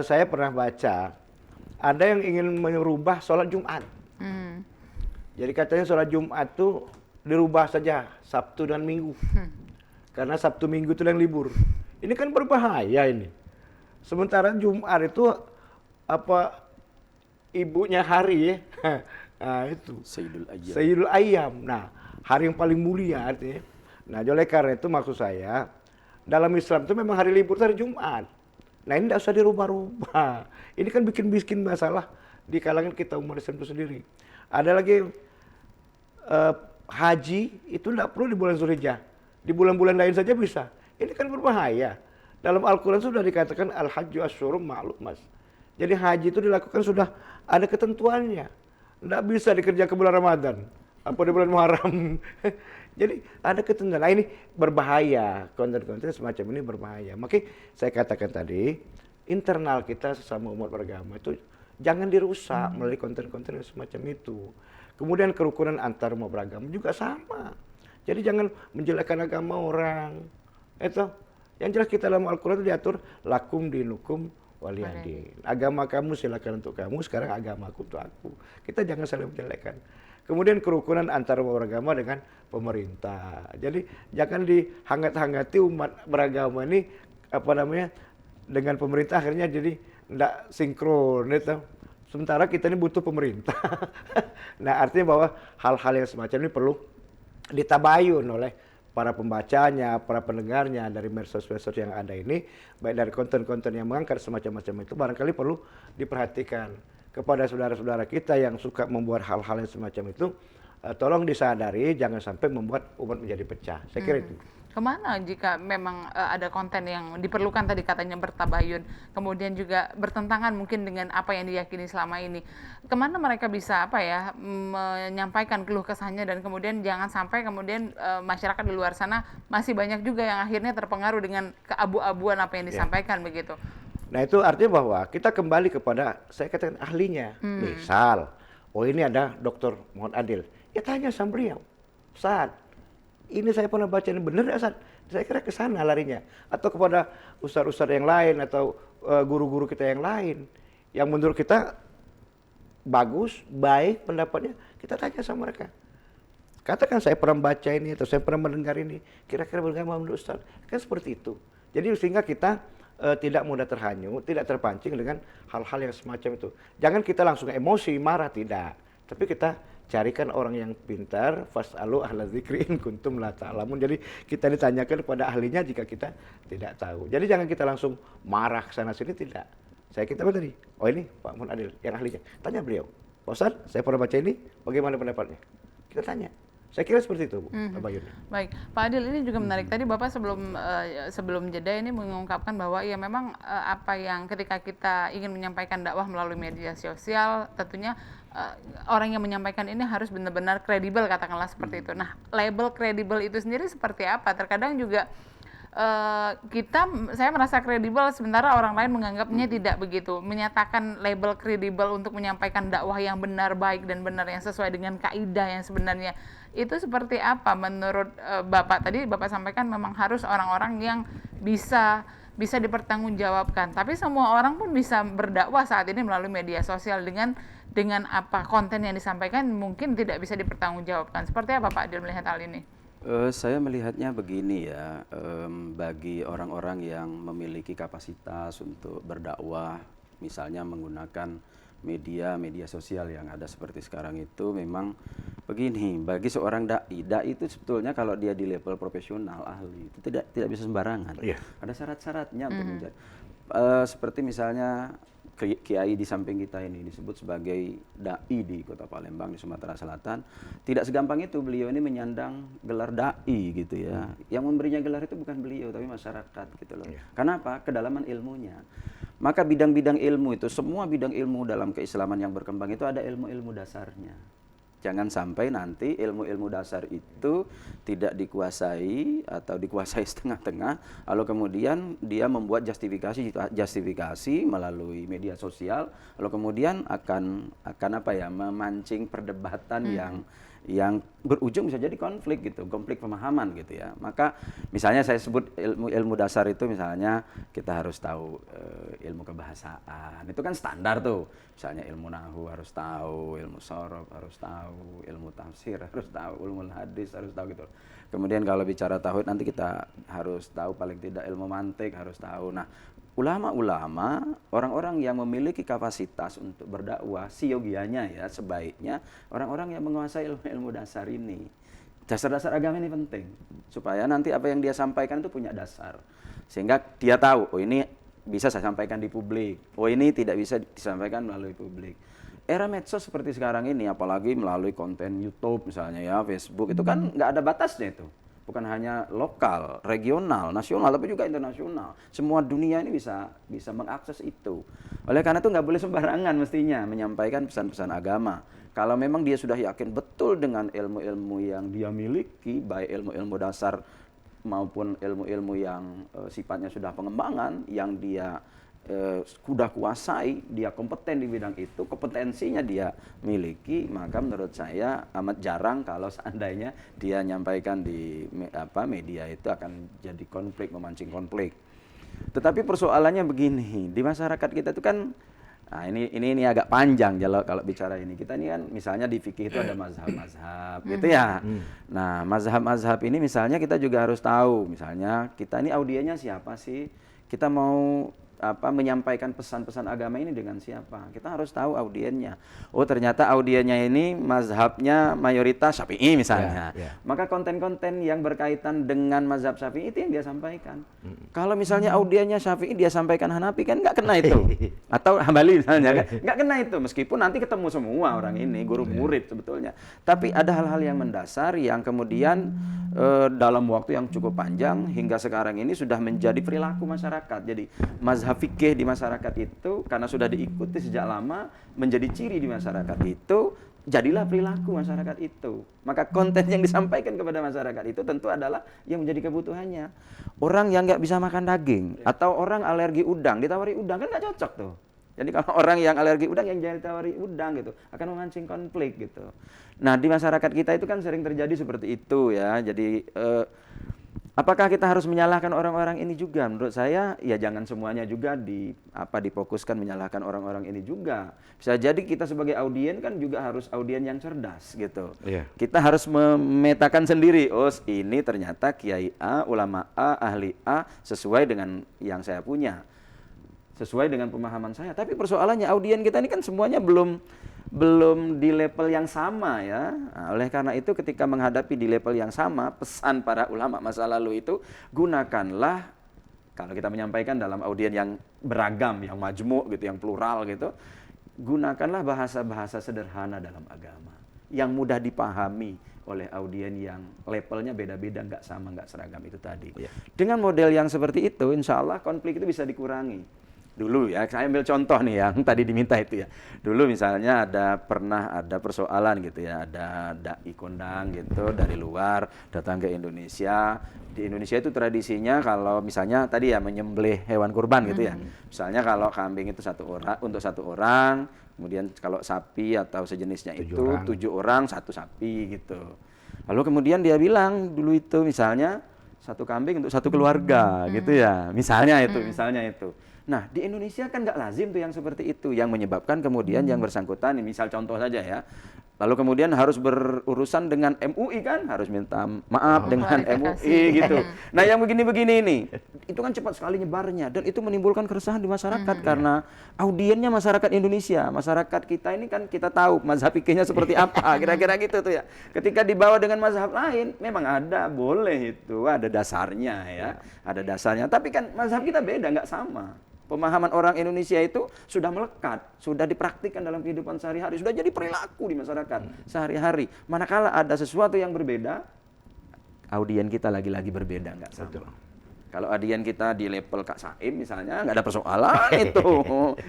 saya pernah baca, ada yang ingin merubah sholat Jumat. Jadi katanya sholat Jumat itu dirubah saja Sabtu dan Minggu. Karena Sabtu Minggu itu yang libur. Ini kan berbahaya ini. Sementara Jumat itu ibunya hari ya. Nah itu Sayyidul Ayyam. Nah, hari yang paling mulia artinya. Nah, oleh karena itu maksud saya, dalam Islam itu memang hari libur itu hari Jumat. Nah, ini tidak usah dirubah-rubah. Ini kan bikin masalah di kalangan kita umat Islam itu sendiri. Ada lagi haji itu tidak perlu di bulan Zulhijjah. Di bulan-bulan lain saja bisa. Ini kan berbahaya. Dalam Al-Quran sudah dikatakan al-hajju asyhurum ma'lumat. Jadi haji itu dilakukan sudah ada ketentuannya. Nggak bisa dikerjakan ke bulan Ramadan, apa di bulan Muharram. Jadi ada ketentuan. Nah ini berbahaya, konten-konten semacam ini berbahaya. Makanya saya katakan tadi, internal kita sesama umat beragama itu jangan dirusak melalui konten-konten yang semacam itu. Kemudian kerukunan antar umat beragama juga sama. Jadi jangan menjelekkan agama orang. Itu yang jelas kita dalam Al-Quran itu diatur lakum dinukum waliyadin. Agama kamu silakan untuk kamu, sekarang agamaku untuk aku. Kita jangan saling menjelekkan. Kemudian kerukunan antara umat beragama dengan pemerintah. Jadi jangan dihangat-hangati umat beragama ini dengan pemerintah akhirnya jadi tidak sinkron itu. Sementara kita ini butuh pemerintah. Nah, artinya bahwa hal-hal yang semacam ini perlu ditabayun oleh para pembacanya, para pendengarnya dari medsos-medsos yang ada ini, baik dari konten-konten yang mengangkat semacam-macam itu, barangkali perlu diperhatikan kepada saudara-saudara kita yang suka membuat hal-hal yang semacam itu. tolong disadari, jangan sampai membuat umat menjadi pecah. Saya kira itu. Kemana jika memang ada konten yang diperlukan tadi katanya bertabayun, kemudian juga bertentangan mungkin dengan apa yang diyakini selama ini. Kemana mereka bisa menyampaikan keluh kesahnya dan kemudian jangan sampai kemudian masyarakat di luar sana masih banyak juga yang akhirnya terpengaruh dengan keabu-abuan apa yang disampaikan begitu. Nah itu artinya bahwa kita kembali kepada saya katakan ahlinya. Misal, ini ada Dr. Muhammad Adil, ya tanya sama beliau, Ustaz, ini saya pernah baca ini benar ya Ustaz? Saya kira ke sana larinya. Atau kepada ustadz-ustadz yang lain atau guru-guru kita yang lain yang menurut kita bagus, baik pendapatnya, kita tanya sama mereka. Katakan saya pernah baca ini atau saya pernah mendengar ini, kira-kira bagaimana menurut Ustaz? Kan seperti itu. Jadi sehingga kita tidak mudah terhanyut, tidak terpancing dengan hal-hal yang semacam itu. Jangan kita langsung emosi, marah, tidak. Tapi kita carikan orang yang pintar, fas'alu ahla dzikri in kuntum la ta'lamun. Jadi kita ditanyakan kepada ahlinya jika kita tidak tahu. Jadi jangan kita langsung marah ke sana sini, tidak. Saya kita tadi, ini Pak Muhammad Adil yang ahlinya. Tanya beliau, Pak Ustaz, saya pernah baca ini, bagaimana pendapatnya? Kita tanya. Saya kira seperti itu, Bu. Baik, Pak Adil, ini juga menarik. Tadi Bapak sebelum jeda ini mengungkapkan bahwa ya memang apa yang ketika kita ingin menyampaikan dakwah melalui media sosial, tentunya orang yang menyampaikan ini harus benar-benar kredibel, katakanlah seperti itu. Nah, label kredibel itu sendiri seperti apa? Terkadang juga saya merasa kredibel sementara orang lain menganggapnya tidak begitu. Menyatakan label kredibel untuk menyampaikan dakwah yang benar, baik dan benar yang sesuai dengan kaidah yang sebenarnya itu seperti apa menurut Bapak? Tadi Bapak sampaikan memang harus orang-orang yang bisa dipertanggungjawabkan. Tapi semua orang pun bisa berdakwah saat ini melalui media sosial dengan apa konten yang disampaikan mungkin tidak bisa dipertanggungjawabkan. Seperti apa Pak Adil melihat hal ini? Saya melihatnya begini ya, bagi orang-orang yang memiliki kapasitas untuk berdakwah, misalnya menggunakan media sosial yang ada seperti sekarang itu, memang begini, bagi seorang dai itu sebetulnya kalau dia di level profesional, ahli, itu tidak bisa sembarangan. Ada syarat-syaratnya untuk menjadi. Seperti misalnya kiai di samping kita ini disebut sebagai dai di Kota Palembang di Sumatera Selatan. Tidak segampang itu beliau ini menyandang gelar dai gitu ya. Yang memberinya gelar itu bukan beliau tapi masyarakat gitu loh. Kenapa? Kedalaman ilmunya. Maka bidang-bidang ilmu itu, semua bidang ilmu dalam keislaman yang berkembang itu ada ilmu-ilmu dasarnya. Jangan sampai nanti ilmu-ilmu dasar itu tidak dikuasai atau dikuasai setengah-tengah, lalu kemudian dia membuat justifikasi melalui media sosial, lalu kemudian akan memancing perdebatan yang berujung bisa jadi konflik pemahaman gitu ya. Maka misalnya saya sebut ilmu dasar itu misalnya kita harus tahu ilmu kebahasaan, itu kan standar tuh. Misalnya ilmu nahwu harus tahu, ilmu sorof harus tahu, ilmu tafsir harus tahu, ilmu hadis harus tahu gitu. Kemudian kalau bicara tauhid nanti kita harus tahu paling tidak ilmu mantik harus tahu. Nah, ulama-ulama, orang-orang yang memiliki kapasitas untuk berdakwah, siogianya ya sebaiknya orang-orang yang menguasai ilmu dasar ini. Dasar-dasar agama ini penting supaya nanti apa yang dia sampaikan itu punya dasar. Sehingga dia tahu, ini bisa saya sampaikan di publik, ini tidak bisa disampaikan melalui publik. Era medsos seperti sekarang ini, apalagi melalui konten YouTube misalnya ya, Facebook, itu kan nggak ada batasnya itu. Bukan hanya lokal, regional, nasional, tapi juga internasional. Semua dunia ini bisa mengakses itu. Oleh karena itu nggak boleh sembarangan mestinya menyampaikan pesan-pesan agama. Kalau memang dia sudah yakin betul dengan ilmu-ilmu yang dia miliki, baik ilmu-ilmu dasar maupun ilmu-ilmu yang sifatnya sudah pengembangan, yang dia sudah kuasai, dia kompeten di bidang itu, kompetensinya dia miliki, maka menurut saya amat jarang kalau seandainya dia nyampaikan di media itu akan jadi konflik, memancing konflik. Tetapi persoalannya begini, di masyarakat kita itu kan, nah ini agak panjang kalau bicara ini. Kita ini kan misalnya di fikih itu ada mazhab-mazhab gitu ya. Nah, mazhab-mazhab ini misalnya kita juga harus tahu, misalnya kita ini audiennya siapa sih? Kita mau menyampaikan pesan-pesan agama ini dengan siapa. Kita harus tahu audiennya. Oh, ternyata audiennya ini mazhabnya mayoritas Syafi'i misalnya. Maka konten-konten yang berkaitan dengan mazhab Syafi'i itu yang dia sampaikan. Kalau misalnya audiennya Syafi'i, dia sampaikan Hanafi, kan nggak kena itu. Atau Hambali misalnya, kan nggak kena itu. Meskipun nanti ketemu semua orang ini, guru murid sebetulnya. Tapi ada hal-hal yang mendasar yang kemudian dalam waktu yang cukup panjang hingga sekarang ini sudah menjadi perilaku masyarakat. Jadi mazhab fikih di masyarakat itu karena sudah diikuti sejak lama, menjadi ciri di masyarakat itu, jadilah perilaku masyarakat itu. Maka konten yang disampaikan kepada masyarakat itu tentu adalah yang menjadi kebutuhannya. Orang yang nggak bisa makan daging atau orang alergi udang, ditawari udang kan nggak cocok tuh. Jadi kalau orang yang alergi udang, yang jangan ditawari udang gitu, akan memancing konflik gitu. Nah, di masyarakat kita itu kan sering terjadi seperti itu ya. Jadi apakah kita harus menyalahkan orang-orang ini juga? Menurut saya ya jangan semuanya juga difokuskan menyalahkan orang-orang ini juga. Bisa jadi kita sebagai audien kan juga harus audien yang cerdas gitu. Kita harus memetakan sendiri, oh ini ternyata kiai A, ulama A, ahli A sesuai dengan yang saya punya, sesuai dengan pemahaman saya. Tapi persoalannya audien kita ini kan semuanya belum di level yang sama ya. Nah, oleh karena itu ketika menghadapi di level yang sama, pesan para ulama masa lalu itu, gunakanlah, kalau kita menyampaikan dalam audien yang beragam, yang majmuk gitu, yang plural gitu, gunakanlah bahasa-bahasa sederhana dalam agama yang mudah dipahami oleh audien yang levelnya beda-beda, nggak sama, nggak seragam itu tadi. Dengan model yang seperti itu, insya Allah konflik itu bisa dikurangi. Dulu ya, saya ambil contoh nih yang tadi diminta itu ya. Dulu misalnya pernah ada persoalan gitu ya, ada dai kondang gitu dari luar datang ke Indonesia. Di Indonesia itu tradisinya kalau misalnya tadi ya menyembelih hewan kurban gitu ya. Misalnya kalau kambing itu untuk satu orang, kemudian kalau sapi atau sejenisnya itu 7 orang 1 sapi gitu. Lalu kemudian dia bilang dulu itu misalnya 1 kambing untuk 1 keluarga gitu ya. Misalnya itu. Nah, di Indonesia kan nggak lazim tuh yang seperti itu, yang menyebabkan kemudian yang bersangkutan, misal contoh saja ya, lalu kemudian harus berurusan dengan MUI kan, harus minta maaf dengan MUI gitu. Nah, yang begini-begini ini, itu kan cepat sekali nyebarnya, dan itu menimbulkan keresahan di masyarakat karena audiennya masyarakat Indonesia, masyarakat kita ini kan kita tahu mazhab fikihnya seperti apa, kira-kira gitu tuh ya. Ketika dibawa dengan mazhab lain, memang boleh itu, ada dasarnya ya, ada dasarnya. Tapi kan mazhab kita beda, nggak sama. Pemahaman orang Indonesia itu sudah melekat, sudah dipraktikkan dalam kehidupan sehari-hari, sudah jadi perilaku di masyarakat sehari-hari. Manakala ada sesuatu yang berbeda, audien kita lagi-lagi berbeda, nggak sama. Kalau audien kita di level Kak Saim misalnya, nggak ada persoalan itu,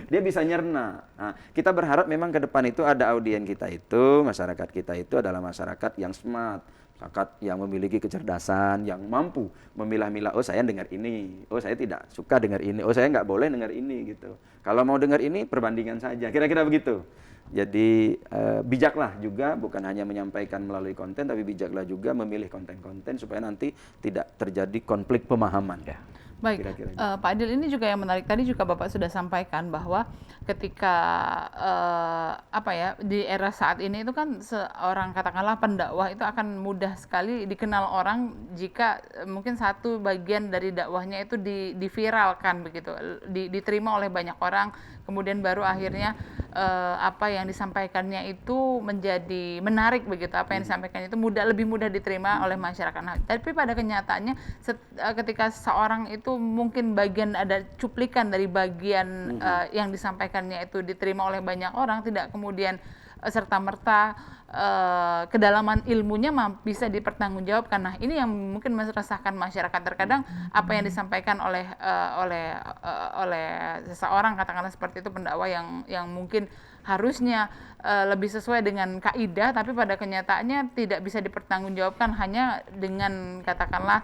dia bisa nyerna. Nah, kita berharap memang ke depan itu ada audien kita itu, masyarakat kita itu adalah masyarakat yang smart, masyarakat yang memiliki kecerdasan, yang mampu memilah-milah, oh saya dengar ini, oh saya tidak suka dengar ini, oh saya nggak boleh dengar ini gitu. Kalau mau dengar ini perbandingan saja, kira-kira begitu. Jadi bijaklah juga, bukan hanya menyampaikan melalui konten, tapi bijaklah juga memilih konten-konten supaya nanti tidak terjadi konflik pemahaman. Baik, Pak Adil, ini juga yang menarik, tadi juga Bapak sudah sampaikan bahwa ketika di era saat ini itu kan seorang katakanlah pendakwah itu akan mudah sekali dikenal orang jika mungkin satu bagian dari dakwahnya itu diviralkan begitu, diterima oleh banyak orang, kemudian baru akhirnya apa yang disampaikannya itu menjadi menarik begitu, apa yang disampaikan itu lebih mudah diterima oleh masyarakat. Nah, tapi pada kenyataannya ketika seorang itu mungkin ada cuplikan dari bagian yang disampaikannya itu diterima oleh banyak orang, tidak kemudian serta-merta kedalaman ilmunya bisa dipertanggungjawabkan. Nah, ini yang mungkin meresahkan masyarakat. Terkadang apa yang disampaikan oleh seseorang, katakanlah seperti itu, pendakwah yang mungkin harusnya lebih sesuai dengan kaidah, tapi pada kenyataannya tidak bisa dipertanggungjawabkan hanya dengan katakanlah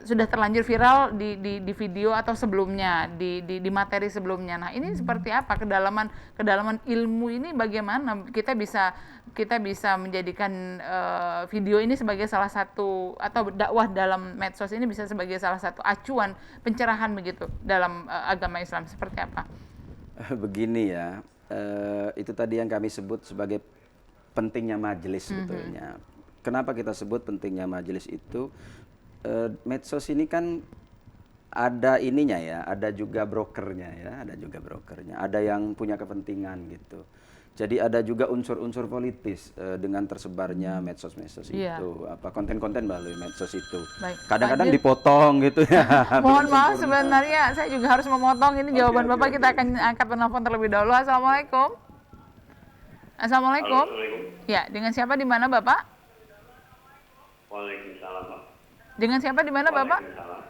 sudah terlanjur viral di video atau sebelumnya, di materi sebelumnya. Nah, ini seperti apa kedalaman ilmu ini, bagaimana kita bisa menjadikan video ini sebagai salah satu, atau dakwah dalam medsos ini bisa sebagai salah satu acuan pencerahan begitu dalam agama Islam, seperti apa? Begini ya, itu tadi yang kami sebut sebagai pentingnya majelis sebetulnya. Kenapa kita sebut pentingnya majelis itu? Medsos ini kan ada ininya ya, ada juga brokernya ya, ada juga brokernya, ada yang punya kepentingan gitu. Jadi ada juga unsur-unsur politis dengan tersebarnya medsos-medsos itu, apa konten-konten melalui medsos itu. Kadang-kadang dipotong gitu ya. Mohon maaf sebenarnya saya juga harus memotong ini jawaban Bapak. Kita akan angkat penelpon terlebih dahulu. Assalamualaikum. Assalamualaikum. Ya, dengan siapa di mana Bapak? Waalaikumsalam, Pak. Dengan siapa di mana Bapak? Waalaikumsalam.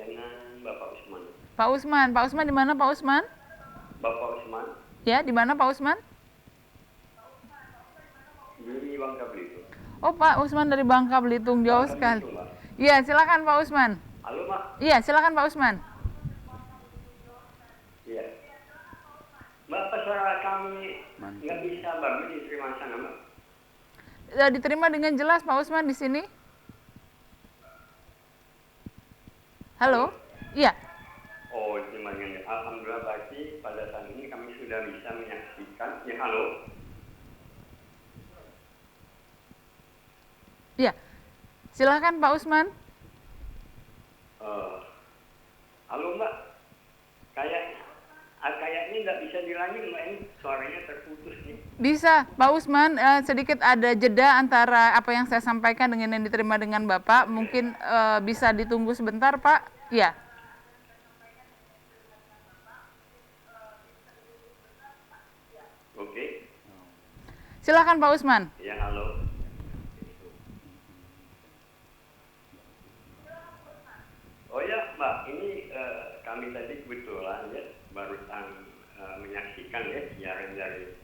Dengan Bapak Usman. Pak Usman. Pak Usman di mana Pak Usman? Bapak Usman. Ya, di mana Pak Usman? Di Bangka Belitung. Oh, Pak Usman dari Bangka Belitung, jauh sekali. Iya, silakan Pak Usman. Halo, Mak. Iya, silakan Pak Usman. Iya. Mbak, suara kami nggak bisa bagus diterima sana, Mbak. Diterima dengan jelas Pak Usman di sini. Halo? Iya. Oh, terima kasih. Alhamdulillah berarti pada saat ini kami sudah bisa menyaksikan. Ya, halo. Iya. Silakan Pak Usman. Halo, Mbak. Kayaknya nggak bisa dilanjut, Mbak. Ini suaranya terputus nih. Bisa, Pak Usman, sedikit ada jeda antara apa yang saya sampaikan dengan yang diterima dengan Bapak. Mungkin bisa ditunggu sebentar, Pak. Ya. Oke. Silakan Pak Usman. Ya, halo. Oh ya, Mbak, ini kami tadi kebetulan ya barusan menyaksikan ya siaran dari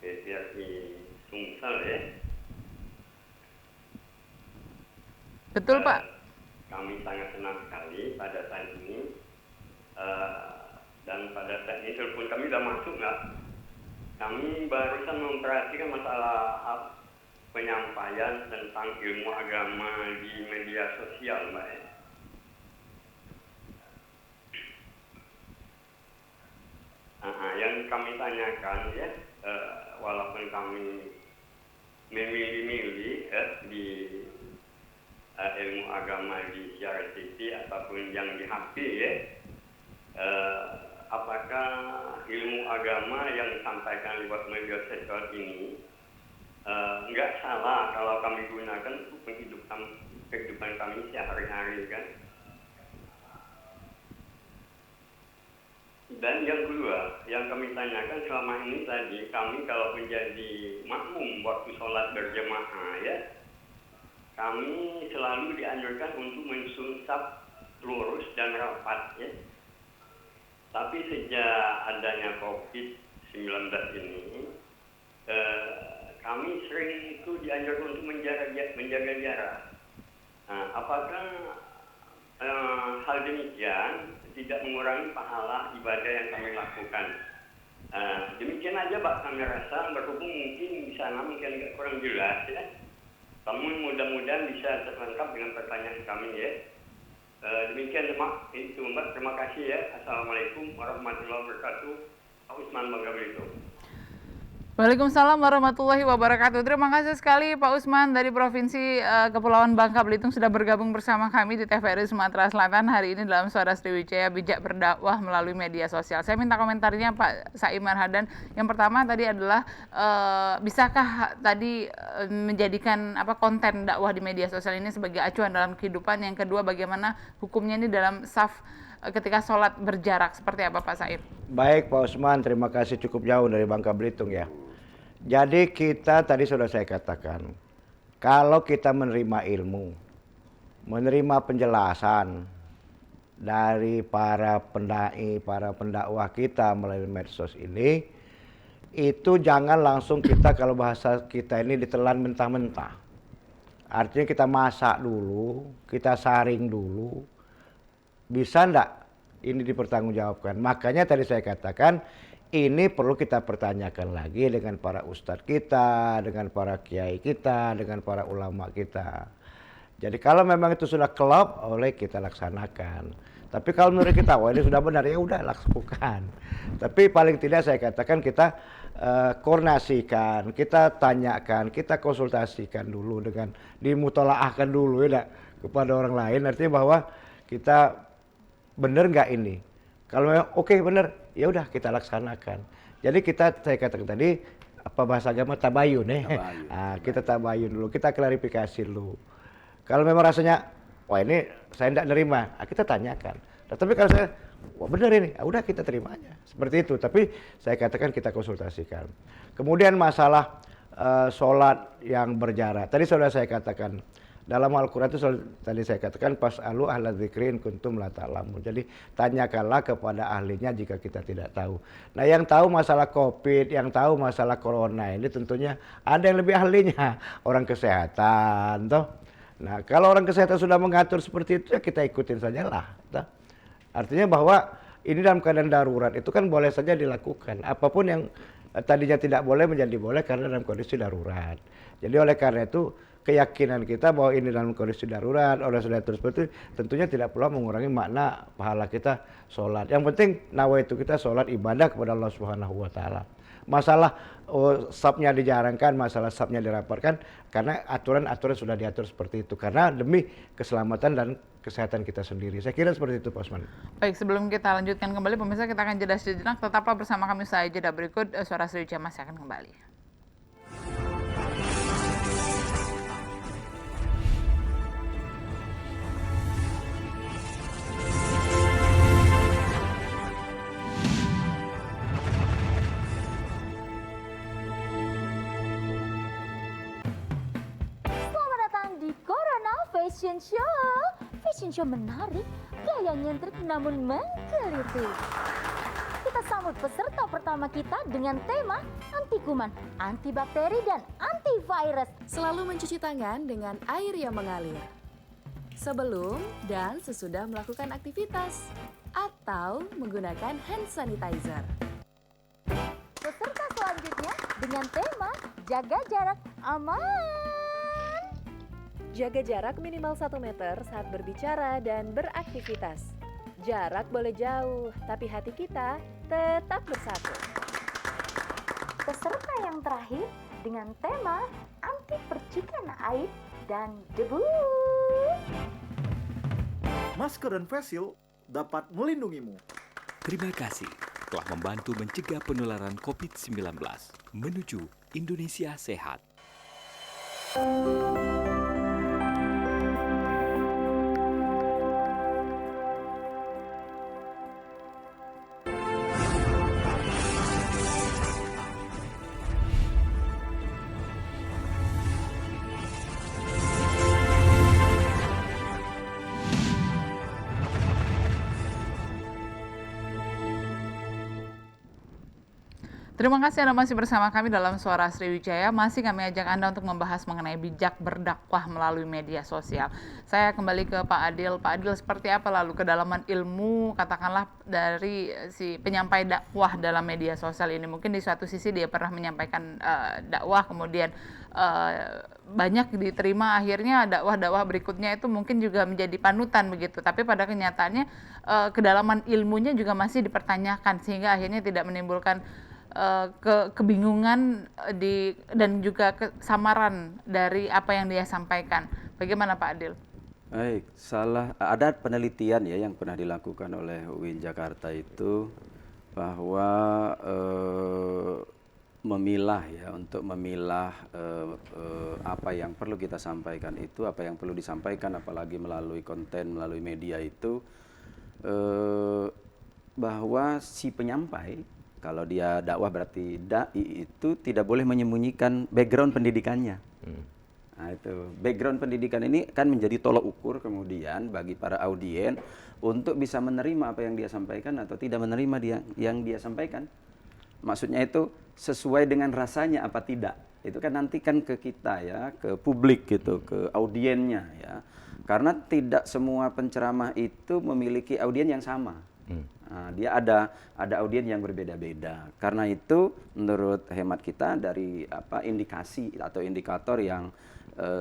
PRI Sumsel ya. Betul, Pak. Kami sangat senang sekali pada saat ini dan pada saat ini telepon kami sudah masuk nggak? Kami barusan memperhatikan masalah penyampaian tentang ilmu agama di media sosial, Mbak. Yang kami tanyakan ya, walaupun kami memilih-milih di ilmu agama di siaran TV ataupun yang di HP ya, apakah ilmu agama yang disampaikan lewat media sosial ini nggak salah kalau kami gunakan untuk kehidupan kami sehari-hari kan? Dan yang kedua, yang kami tanyakan selama ini tadi, kami kalau menjadi makmum waktu sholat berjamaah ya, kami selalu dianjurkan untuk mensunsap lurus dan rapat ya. Tapi sejak adanya COVID-19 ini, kami sering itu dianjurkan untuk menjaga jarak. Apakah hal demikian tidak mengurangi pahala ibadah yang kami lakukan? Demikian aja Pak, kami rasa berhubung mungkin di sana mungkin agak kurang jelas ya. Namun mudah-mudahan bisa terlengkap dengan pertanyaan kami ya. Demikian itu Mbak, terima kasih ya. Assalamualaikum warahmatullahi wabarakatuh. Pak Usman, Bangka Belitung. Waalaikumsalam warahmatullahi wabarakatuh. Terima kasih sekali Pak Usman dari Provinsi Kepulauan Bangka Belitung sudah bergabung bersama kami di TVRI Sumatera Selatan hari ini dalam Suara Sriwijaya Bijak Berdakwah melalui media sosial. Saya minta komentarnya Pak Saim Marhadan. Yang pertama tadi adalah bisakah tadi menjadikan konten dakwah di media sosial ini sebagai acuan dalam kehidupan? Yang kedua, bagaimana hukumnya ini dalam saf ketika sholat berjarak, seperti apa Pak Saim? Baik Pak Usman, terima kasih, cukup jauh dari Bangka Belitung ya. Jadi kita tadi sudah saya katakan, kalau kita menerima ilmu, menerima penjelasan dari para pendai, para pendakwah kita melalui medsos ini, itu jangan langsung kita, kalau bahasa kita ini, ditelan mentah-mentah. Artinya kita masak dulu, kita saring dulu, bisa enggak ini dipertanggungjawabkan. Makanya tadi saya katakan, ini perlu kita pertanyakan lagi dengan para ustadz kita, dengan para kiai kita, dengan para ulama kita. Jadi kalau memang itu sudah klop, oleh kita laksanakan. Tapi kalau menurut kita, wah ini sudah benar, ya udah lakukan. Tapi paling tidak saya katakan kita koordinasikan, kita tanyakan, kita konsultasikan dulu dengan dimutolaahkan dulu ya kepada orang lain. Artinya bahwa kita bener nggak ini. Kalau memang oke bener, ya udah kita laksanakan. Jadi saya katakan tadi apa bahasa agama tabayun ya. Kita tabayun dulu, kita klarifikasi dulu. Kalau memang rasanya wah ini saya tidak nerima, kita tanyakan. Tapi kalau saya wah benar ini, udah kita terima aja. Seperti itu, tapi saya katakan kita konsultasikan. Kemudian masalah sholat yang berjarak. Tadi sudah saya katakan, dalam Al-Quran itu tadi saya katakan, pas'alu ahla dzikrin kuntum la ta'lamun. Jadi tanyakanlah kepada ahlinya jika kita tidak tahu. Nah yang tahu masalah COVID, yang tahu masalah corona ini tentunya ada yang lebih ahlinya. Orang kesehatan, toh. Nah kalau orang kesehatan sudah mengatur seperti itu, ya kita ikutin sajalah. Toh. Artinya bahwa ini dalam keadaan darurat itu kan boleh saja dilakukan. Apapun yang tadinya tidak boleh menjadi boleh karena dalam kondisi darurat. Jadi oleh karena itu keyakinan kita bahwa ini dalam kondisi darurat, oleh sudah terus seperti itu, tentunya tidak pula mengurangi makna pahala kita sholat. Yang penting nawaitu kita sholat ibadah kepada Allah Subhanahu Wa Taala. Masalah sabnya dijarangkan, masalah sabnya dirapatkan karena aturan-aturan sudah diatur seperti itu karena demi keselamatan dan kesehatan kita sendiri. Saya kira seperti itu Pak Osman. Baik, sebelum kita lanjutkan kembali pemirsa, kita akan jeda sejenak. Tetaplah bersama kami, saya jeda berikut. Suara Sriwijaya masih akan kembali. Fashion show menarik, gaya nyentrik namun menggelitik. Kita sambut peserta pertama kita dengan tema anti kuman, antibakteri dan antivirus. Selalu mencuci tangan dengan air yang mengalir sebelum dan sesudah melakukan aktivitas atau menggunakan hand sanitizer. Peserta selanjutnya dengan tema jaga jarak aman. Jaga jarak minimal 1 meter saat berbicara dan beraktivitas. Jarak boleh jauh, tapi hati kita tetap bersatu. Peserta yang terakhir dengan tema anti percikan air dan debu. Masker dan face shield dapat melindungimu. Terima kasih telah membantu mencegah penularan COVID-19 menuju Indonesia sehat. Terima kasih Anda masih bersama kami dalam Suara Sriwijaya. Masih kami ajak Anda untuk membahas mengenai bijak berdakwah melalui media sosial. Saya kembali ke Pak Adil. Pak Adil, seperti apa lalu kedalaman ilmu katakanlah dari si penyampai dakwah dalam media sosial ini? Mungkin di suatu sisi dia pernah menyampaikan dakwah, kemudian banyak diterima, akhirnya dakwah-dakwah berikutnya itu mungkin juga menjadi panutan begitu. Tapi pada kenyataannya kedalaman ilmunya juga masih dipertanyakan sehingga akhirnya tidak menimbulkan kebingungan dan juga kesamaran dari apa yang dia sampaikan. Bagaimana Pak Adil? Baik, ada penelitian ya yang pernah dilakukan oleh UIN Jakarta itu bahwa untuk memilah apa yang perlu kita sampaikan itu, apa yang perlu disampaikan apalagi melalui konten, melalui media itu bahwa si penyampai, kalau dia dakwah berarti dai itu tidak boleh menyembunyikan background pendidikannya. Nah itu, background pendidikan ini kan menjadi tolok ukur kemudian bagi para audien untuk bisa menerima apa yang dia sampaikan atau tidak menerima yang dia sampaikan. Maksudnya itu sesuai dengan rasanya apa tidak. Itu kan nanti kan ke kita ya, ke publik gitu, ke audiennya ya. Karena tidak semua penceramah itu memiliki audien yang sama. Nah, dia ada audien yang berbeda-beda. Karena itu menurut hemat kita dari indikasi atau indikator yang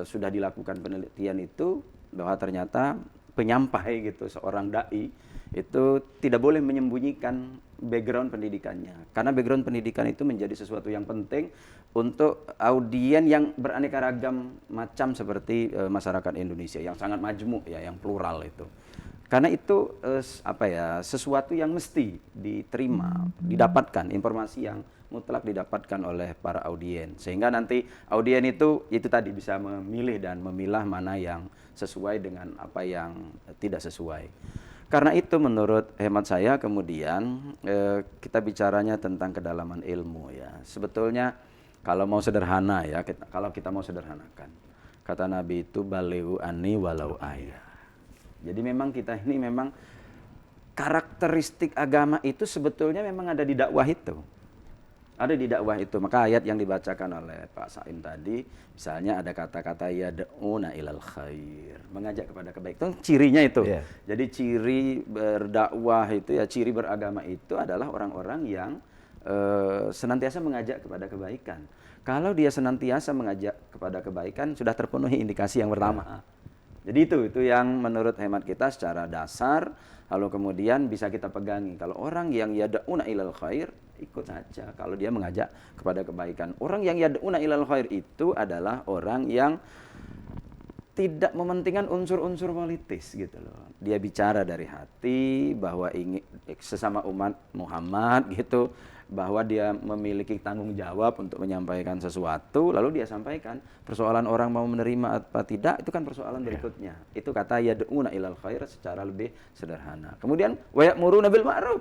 sudah dilakukan penelitian itu bahwa ternyata penyampai gitu seorang dai itu tidak boleh menyembunyikan background pendidikannya. Karena background pendidikan itu menjadi sesuatu yang penting untuk audien yang beraneka ragam macam seperti masyarakat Indonesia yang sangat majmuk ya, yang plural itu. Karena itu sesuatu yang mesti diterima, didapatkan, informasi yang mutlak didapatkan oleh para audien. Sehingga nanti audien itu tadi bisa memilih dan memilah mana yang sesuai dengan apa yang tidak sesuai. Karena itu menurut hemat saya kemudian kita bicaranya tentang kedalaman ilmu ya. Sebetulnya kalau mau sederhana ya, kalau kita mau sederhanakan, kata Nabi itu balighu anni walau ayah. Jadi memang kita ini memang karakteristik agama itu sebetulnya memang ada di dakwah itu. Ada di dakwah itu. Maka ayat yang dibacakan oleh Pak Saim tadi, misalnya ada kata-kata yad'una ilal khair, mengajak kepada kebaikan. Itu cirinya itu. Yeah. Jadi ciri berdakwah itu ya, ciri beragama itu adalah orang-orang yang senantiasa mengajak kepada kebaikan. Kalau dia senantiasa mengajak kepada kebaikan, sudah terpenuhi indikasi yang pertama. Jadi itu yang menurut hemat kita secara dasar, lalu kemudian bisa kita pegangi. Kalau orang yang yad'una ilal khair, ikut saja kalau dia mengajak kepada kebaikan. Orang yang yad'una ilal khair itu adalah orang yang tidak mementingkan unsur-unsur politis gitu loh. Dia bicara dari hati bahwa ingin sesama umat Muhammad gitu, bahwa dia memiliki tanggung jawab untuk menyampaikan sesuatu, lalu dia sampaikan. Persoalan orang mau menerima apa tidak, itu kan persoalan berikutnya. Itu kata yad'una ilal khair secara lebih sederhana. Kemudian wa ya'muruna bil ma'ruf,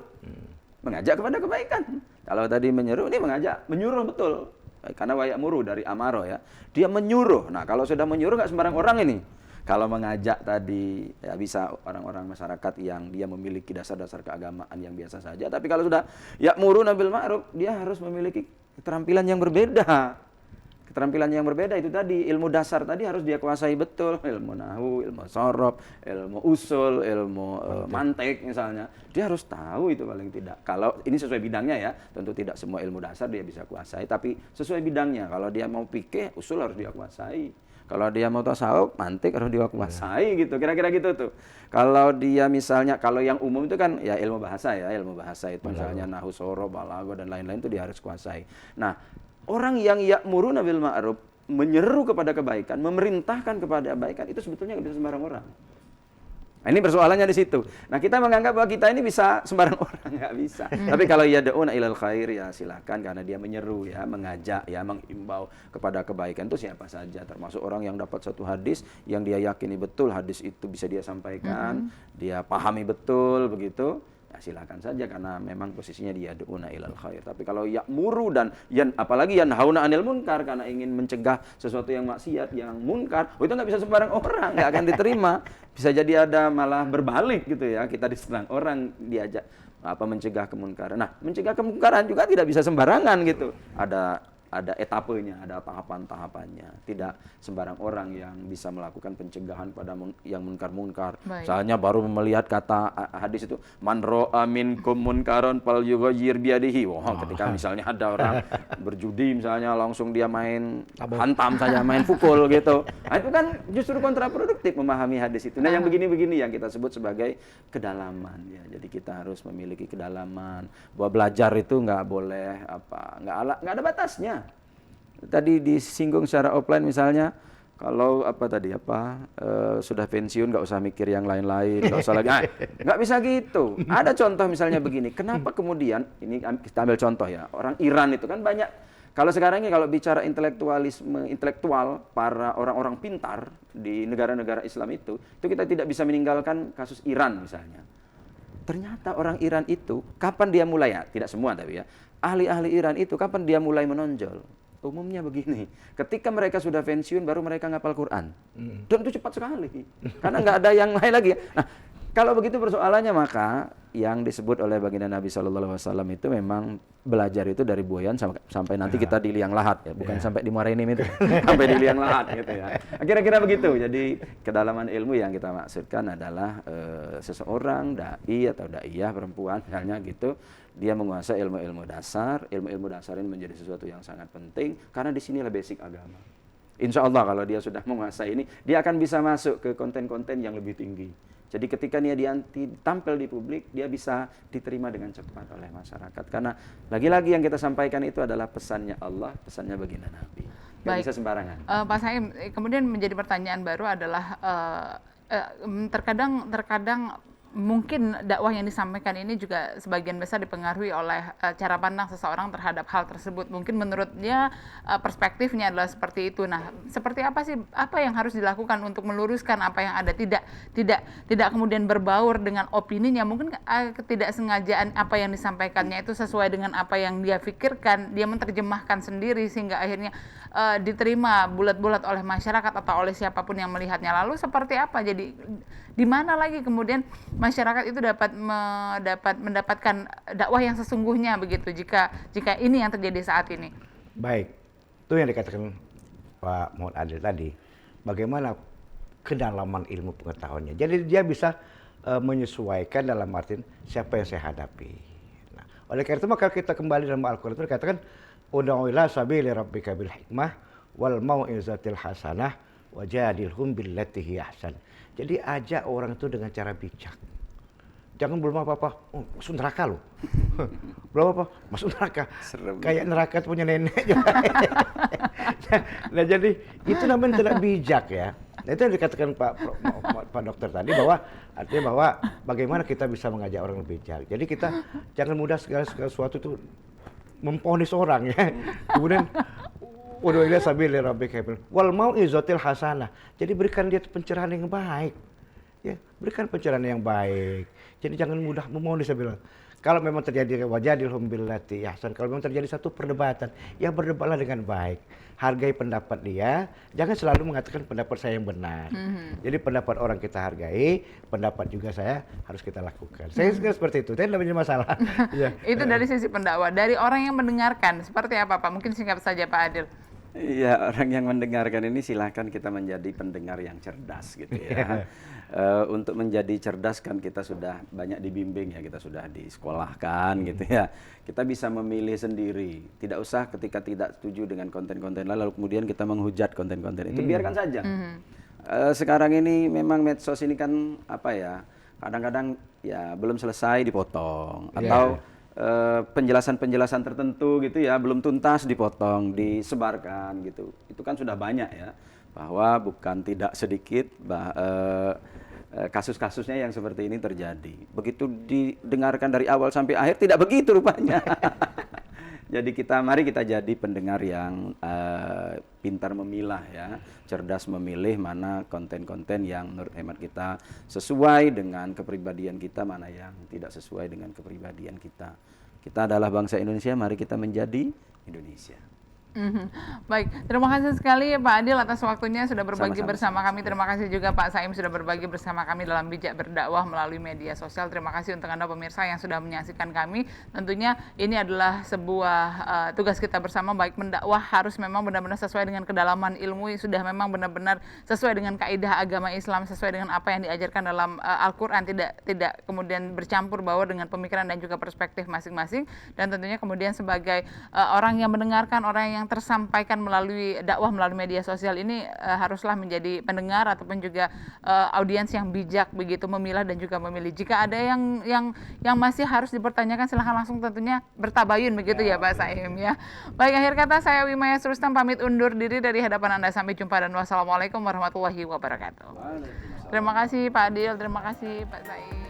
mengajak kepada kebaikan. Kalau tadi menyeru, ini mengajak, menyuruh betul. Karena wa ya'muru dari amaro ya, dia menyuruh. Nah kalau sudah menyuruh nggak sembarang orang ini. Kalau mengajak tadi ya bisa orang-orang masyarakat yang dia memiliki dasar-dasar keagamaan yang biasa saja. Tapi kalau sudah ya'muruna bil ma'ruf, dia harus memiliki keterampilan yang berbeda. Keterampilan yang berbeda itu tadi, ilmu dasar tadi harus dia kuasai betul. Ilmu nahwu, ilmu sorof, ilmu usul, ilmu mantik misalnya. Dia harus tahu itu paling tidak. Kalau ini sesuai bidangnya ya, tentu tidak semua ilmu dasar dia bisa kuasai. Tapi sesuai bidangnya, kalau dia mau fikih, usul harus dia kuasai. Kalau dia mau tasawuf, mantik harus dia kuasai gitu. Kira-kira gitu tuh. Kalau dia misalnya, kalau yang umum itu kan ya ilmu bahasa ya, ilmu bahasa itu misalnya nahwu, sorof, balaghah dan lain-lain itu dia harus kuasai. Nah, orang yang ya'muruna bil ma'ruf, menyeru kepada kebaikan, memerintahkan kepada kebaikan, itu sebetulnya nggak bisa sembarang orang. Nah, ini persoalannya di situ. Nah, kita menganggap bahwa kita ini bisa sembarang orang, nggak bisa. Tapi kalau yad'una ilal khair ya silakan, karena dia menyeru ya, mengajak ya, mengimbau kepada kebaikan itu siapa saja, termasuk orang yang dapat satu hadis yang dia yakini betul hadis itu bisa dia sampaikan, dia pahami betul begitu. Ya silakan saja karena memang posisinya dia yad'una ilal khair. Tapi kalau ya'muru dan apalagi yanhauna 'anil munkar karena ingin mencegah sesuatu yang maksiat, yang munkar, itu nggak bisa sembarang orang, nggak akan diterima. Bisa jadi ada malah berbalik gitu ya, kita diserang orang diajak mencegah kemunkaran. Nah, mencegah kemungkaran juga tidak bisa sembarangan gitu. Ada etapenya, ada tahapan-tahapannya. Tidak sembarang orang yang bisa melakukan pencegahan pada yang munkar-munkar. Misalnya baru melihat kata hadis itu, man ra'a minkum munkaron falyughayyir biyadihi. Wah, ketika misalnya ada orang berjudi misalnya langsung dia main hantam saja, main pukul gitu. Nah, itu kan justru kontraproduktif memahami hadis itu. Nah, yang begini-begini yang kita sebut sebagai kedalaman ya. Jadi kita harus memiliki kedalaman. Bahwa belajar itu nggak boleh nggak ada batasnya. Tadi disinggung secara offline misalnya, kalau sudah pensiun nggak usah mikir yang lain-lain, nggak usah lagi, nggak bisa gitu. Ada contoh misalnya begini, kenapa kemudian, ini kita ambil contoh ya, orang Iran itu kan banyak, kalau sekarang ini kalau bicara intelektual, para orang-orang pintar di negara-negara Islam itu kita tidak bisa meninggalkan kasus Iran misalnya. Ternyata orang Iran itu, kapan dia mulai ya, tidak semua tapi ya, ahli-ahli Iran itu kapan dia mulai menonjol? Umumnya begini, ketika mereka sudah pensiun baru mereka ngapal Quran. Dan itu cepat sekali, karena nggak ada yang lain lagi. Nah, kalau begitu persoalannya maka yang disebut oleh baginda Nabi SAW itu memang belajar itu dari buayan sampai nanti kita di liang lahat ya, bukan sampai di Muara Enim itu, sampai di liang lahat gitu ya. Kira-kira begitu. Jadi kedalaman ilmu yang kita maksudkan adalah seseorang dai atau daiyah perempuan misalnya gitu, dia menguasai ilmu-ilmu dasar. Ilmu-ilmu dasar ini menjadi sesuatu yang sangat penting karena di sinilah basic agama. Insya Allah kalau dia sudah menguasai ini, dia akan bisa masuk ke konten-konten yang lebih tinggi. Jadi ketika dia tampil di publik, dia bisa diterima dengan cepat oleh masyarakat. Karena lagi-lagi yang kita sampaikan itu adalah pesannya Allah, pesannya baginda Nabi. Nggak bisa sembarangan. Pak Saim, kemudian menjadi pertanyaan baru adalah terkadang mungkin dakwah yang disampaikan ini juga sebagian besar dipengaruhi oleh cara pandang seseorang terhadap hal tersebut. Mungkin menurutnya perspektifnya adalah seperti itu. Nah, seperti apa sih yang harus dilakukan untuk meluruskan apa yang ada, tidak kemudian berbaur dengan opininya. Mungkin ketidaksengajaan apa yang disampaikannya itu sesuai dengan apa yang dia pikirkan, dia menerjemahkan sendiri sehingga akhirnya diterima bulat-bulat oleh masyarakat atau oleh siapapun yang melihatnya. Lalu seperti apa? Jadi di mana lagi kemudian masyarakat itu dapat mendapatkan dakwah yang sesungguhnya begitu jika ini yang terjadi saat ini? Baik, itu yang dikatakan Pak Muhammad Adil tadi. Bagaimana kedalaman ilmu pengetahuannya. Jadi dia bisa menyesuaikan dalam artian siapa yang saya hadapi. Nah, oleh karena itu maka kita kembali dalam Al-Quran itu dikatakan ud'u ila sabili rabbika bil hikmah wal mau'izatil hasanah wajadilhum billati hi ahsan. Jadi ajak orang itu dengan cara bijak. Jangan belum apa-apa, masuk neraka loh. Belum apa, masuk neraka. Serem. Kayak neraka punya nenek. Nah jadi itu namanya tidak bijak ya. Nah, itu yang dikatakan Pak Dokter tadi bahwa artinya bahwa bagaimana kita bisa mengajak orang lebih bijak. Jadi kita jangan mudah segala sesuatu itu memponis orang ya. Kemudian ud'u ila sabili rabbika wal mau'izatil hasanah. Jadi berikan dia pencerahan yang baik. Ya, berikan pencerahan yang baik. Jadi jangan mudah memonis, saya bilang. Kalau memang terjadi wajadilhum billati ahsan, kalau memang terjadi satu perdebatan, ya berdebatlah dengan baik. Hargai pendapat dia, jangan selalu mengatakan pendapat saya yang benar. Jadi pendapat orang kita hargai, pendapat juga saya harus kita lakukan. Saya kira seperti itu, tidak ada masalah. Ya. Itu dari sisi pendakwah. Dari orang yang mendengarkan, seperti apa Pak? Mungkin singkat saja Pak Adil. Iya, orang yang mendengarkan ini silahkan kita menjadi pendengar yang cerdas gitu ya. Untuk menjadi cerdas kan kita sudah banyak dibimbing ya, kita sudah disekolahkan gitu ya. Kita bisa memilih sendiri, tidak usah ketika tidak setuju dengan konten-konten lalu kemudian kita menghujat konten-konten itu, biarkan saja. Sekarang ini memang medsos ini kan apa ya, kadang-kadang ya belum selesai dipotong atau penjelasan-penjelasan tertentu gitu ya belum tuntas dipotong, disebarkan gitu. Itu kan sudah banyak ya, bahwa bukan tidak sedikit kasus-kasusnya yang seperti ini terjadi. Begitu didengarkan dari awal sampai akhir tidak begitu rupanya. Jadi mari kita jadi pendengar yang pintar memilah ya, cerdas memilih mana konten-konten yang menurut hemat kita sesuai dengan kepribadian kita, mana yang tidak sesuai dengan kepribadian kita. Kita adalah bangsa Indonesia, mari kita menjadi Indonesia. Baik, terima kasih sekali Pak Adil atas waktunya sudah berbagi Sama-sama. bersama kami. Terima kasih juga Pak Saim sudah berbagi bersama kami dalam Bijak Berdakwah melalui media sosial. Terima kasih untuk Anda pemirsa yang sudah menyaksikan kami. Tentunya ini adalah sebuah tugas kita bersama, baik mendakwah harus memang benar-benar sesuai dengan kedalaman ilmu, sudah memang benar-benar sesuai dengan kaidah agama Islam, sesuai dengan apa yang diajarkan dalam Al-Quran, tidak kemudian bercampur baur dengan pemikiran dan juga perspektif masing-masing. Dan tentunya kemudian sebagai orang yang mendengarkan, orang yang tersampaikan melalui dakwah melalui media sosial ini haruslah menjadi pendengar ataupun juga audiens yang bijak begitu memilah dan juga memilih. Jika ada yang masih harus dipertanyakan silahkan langsung tentunya bertabayun begitu ya Pak Saim ya. Baik, akhir kata saya Wimaya Surustam pamit undur diri dari hadapan Anda, sampai jumpa dan wassalamualaikum warahmatullahi wabarakatuh. Terima kasih Pak Adil, terima kasih Pak Saim.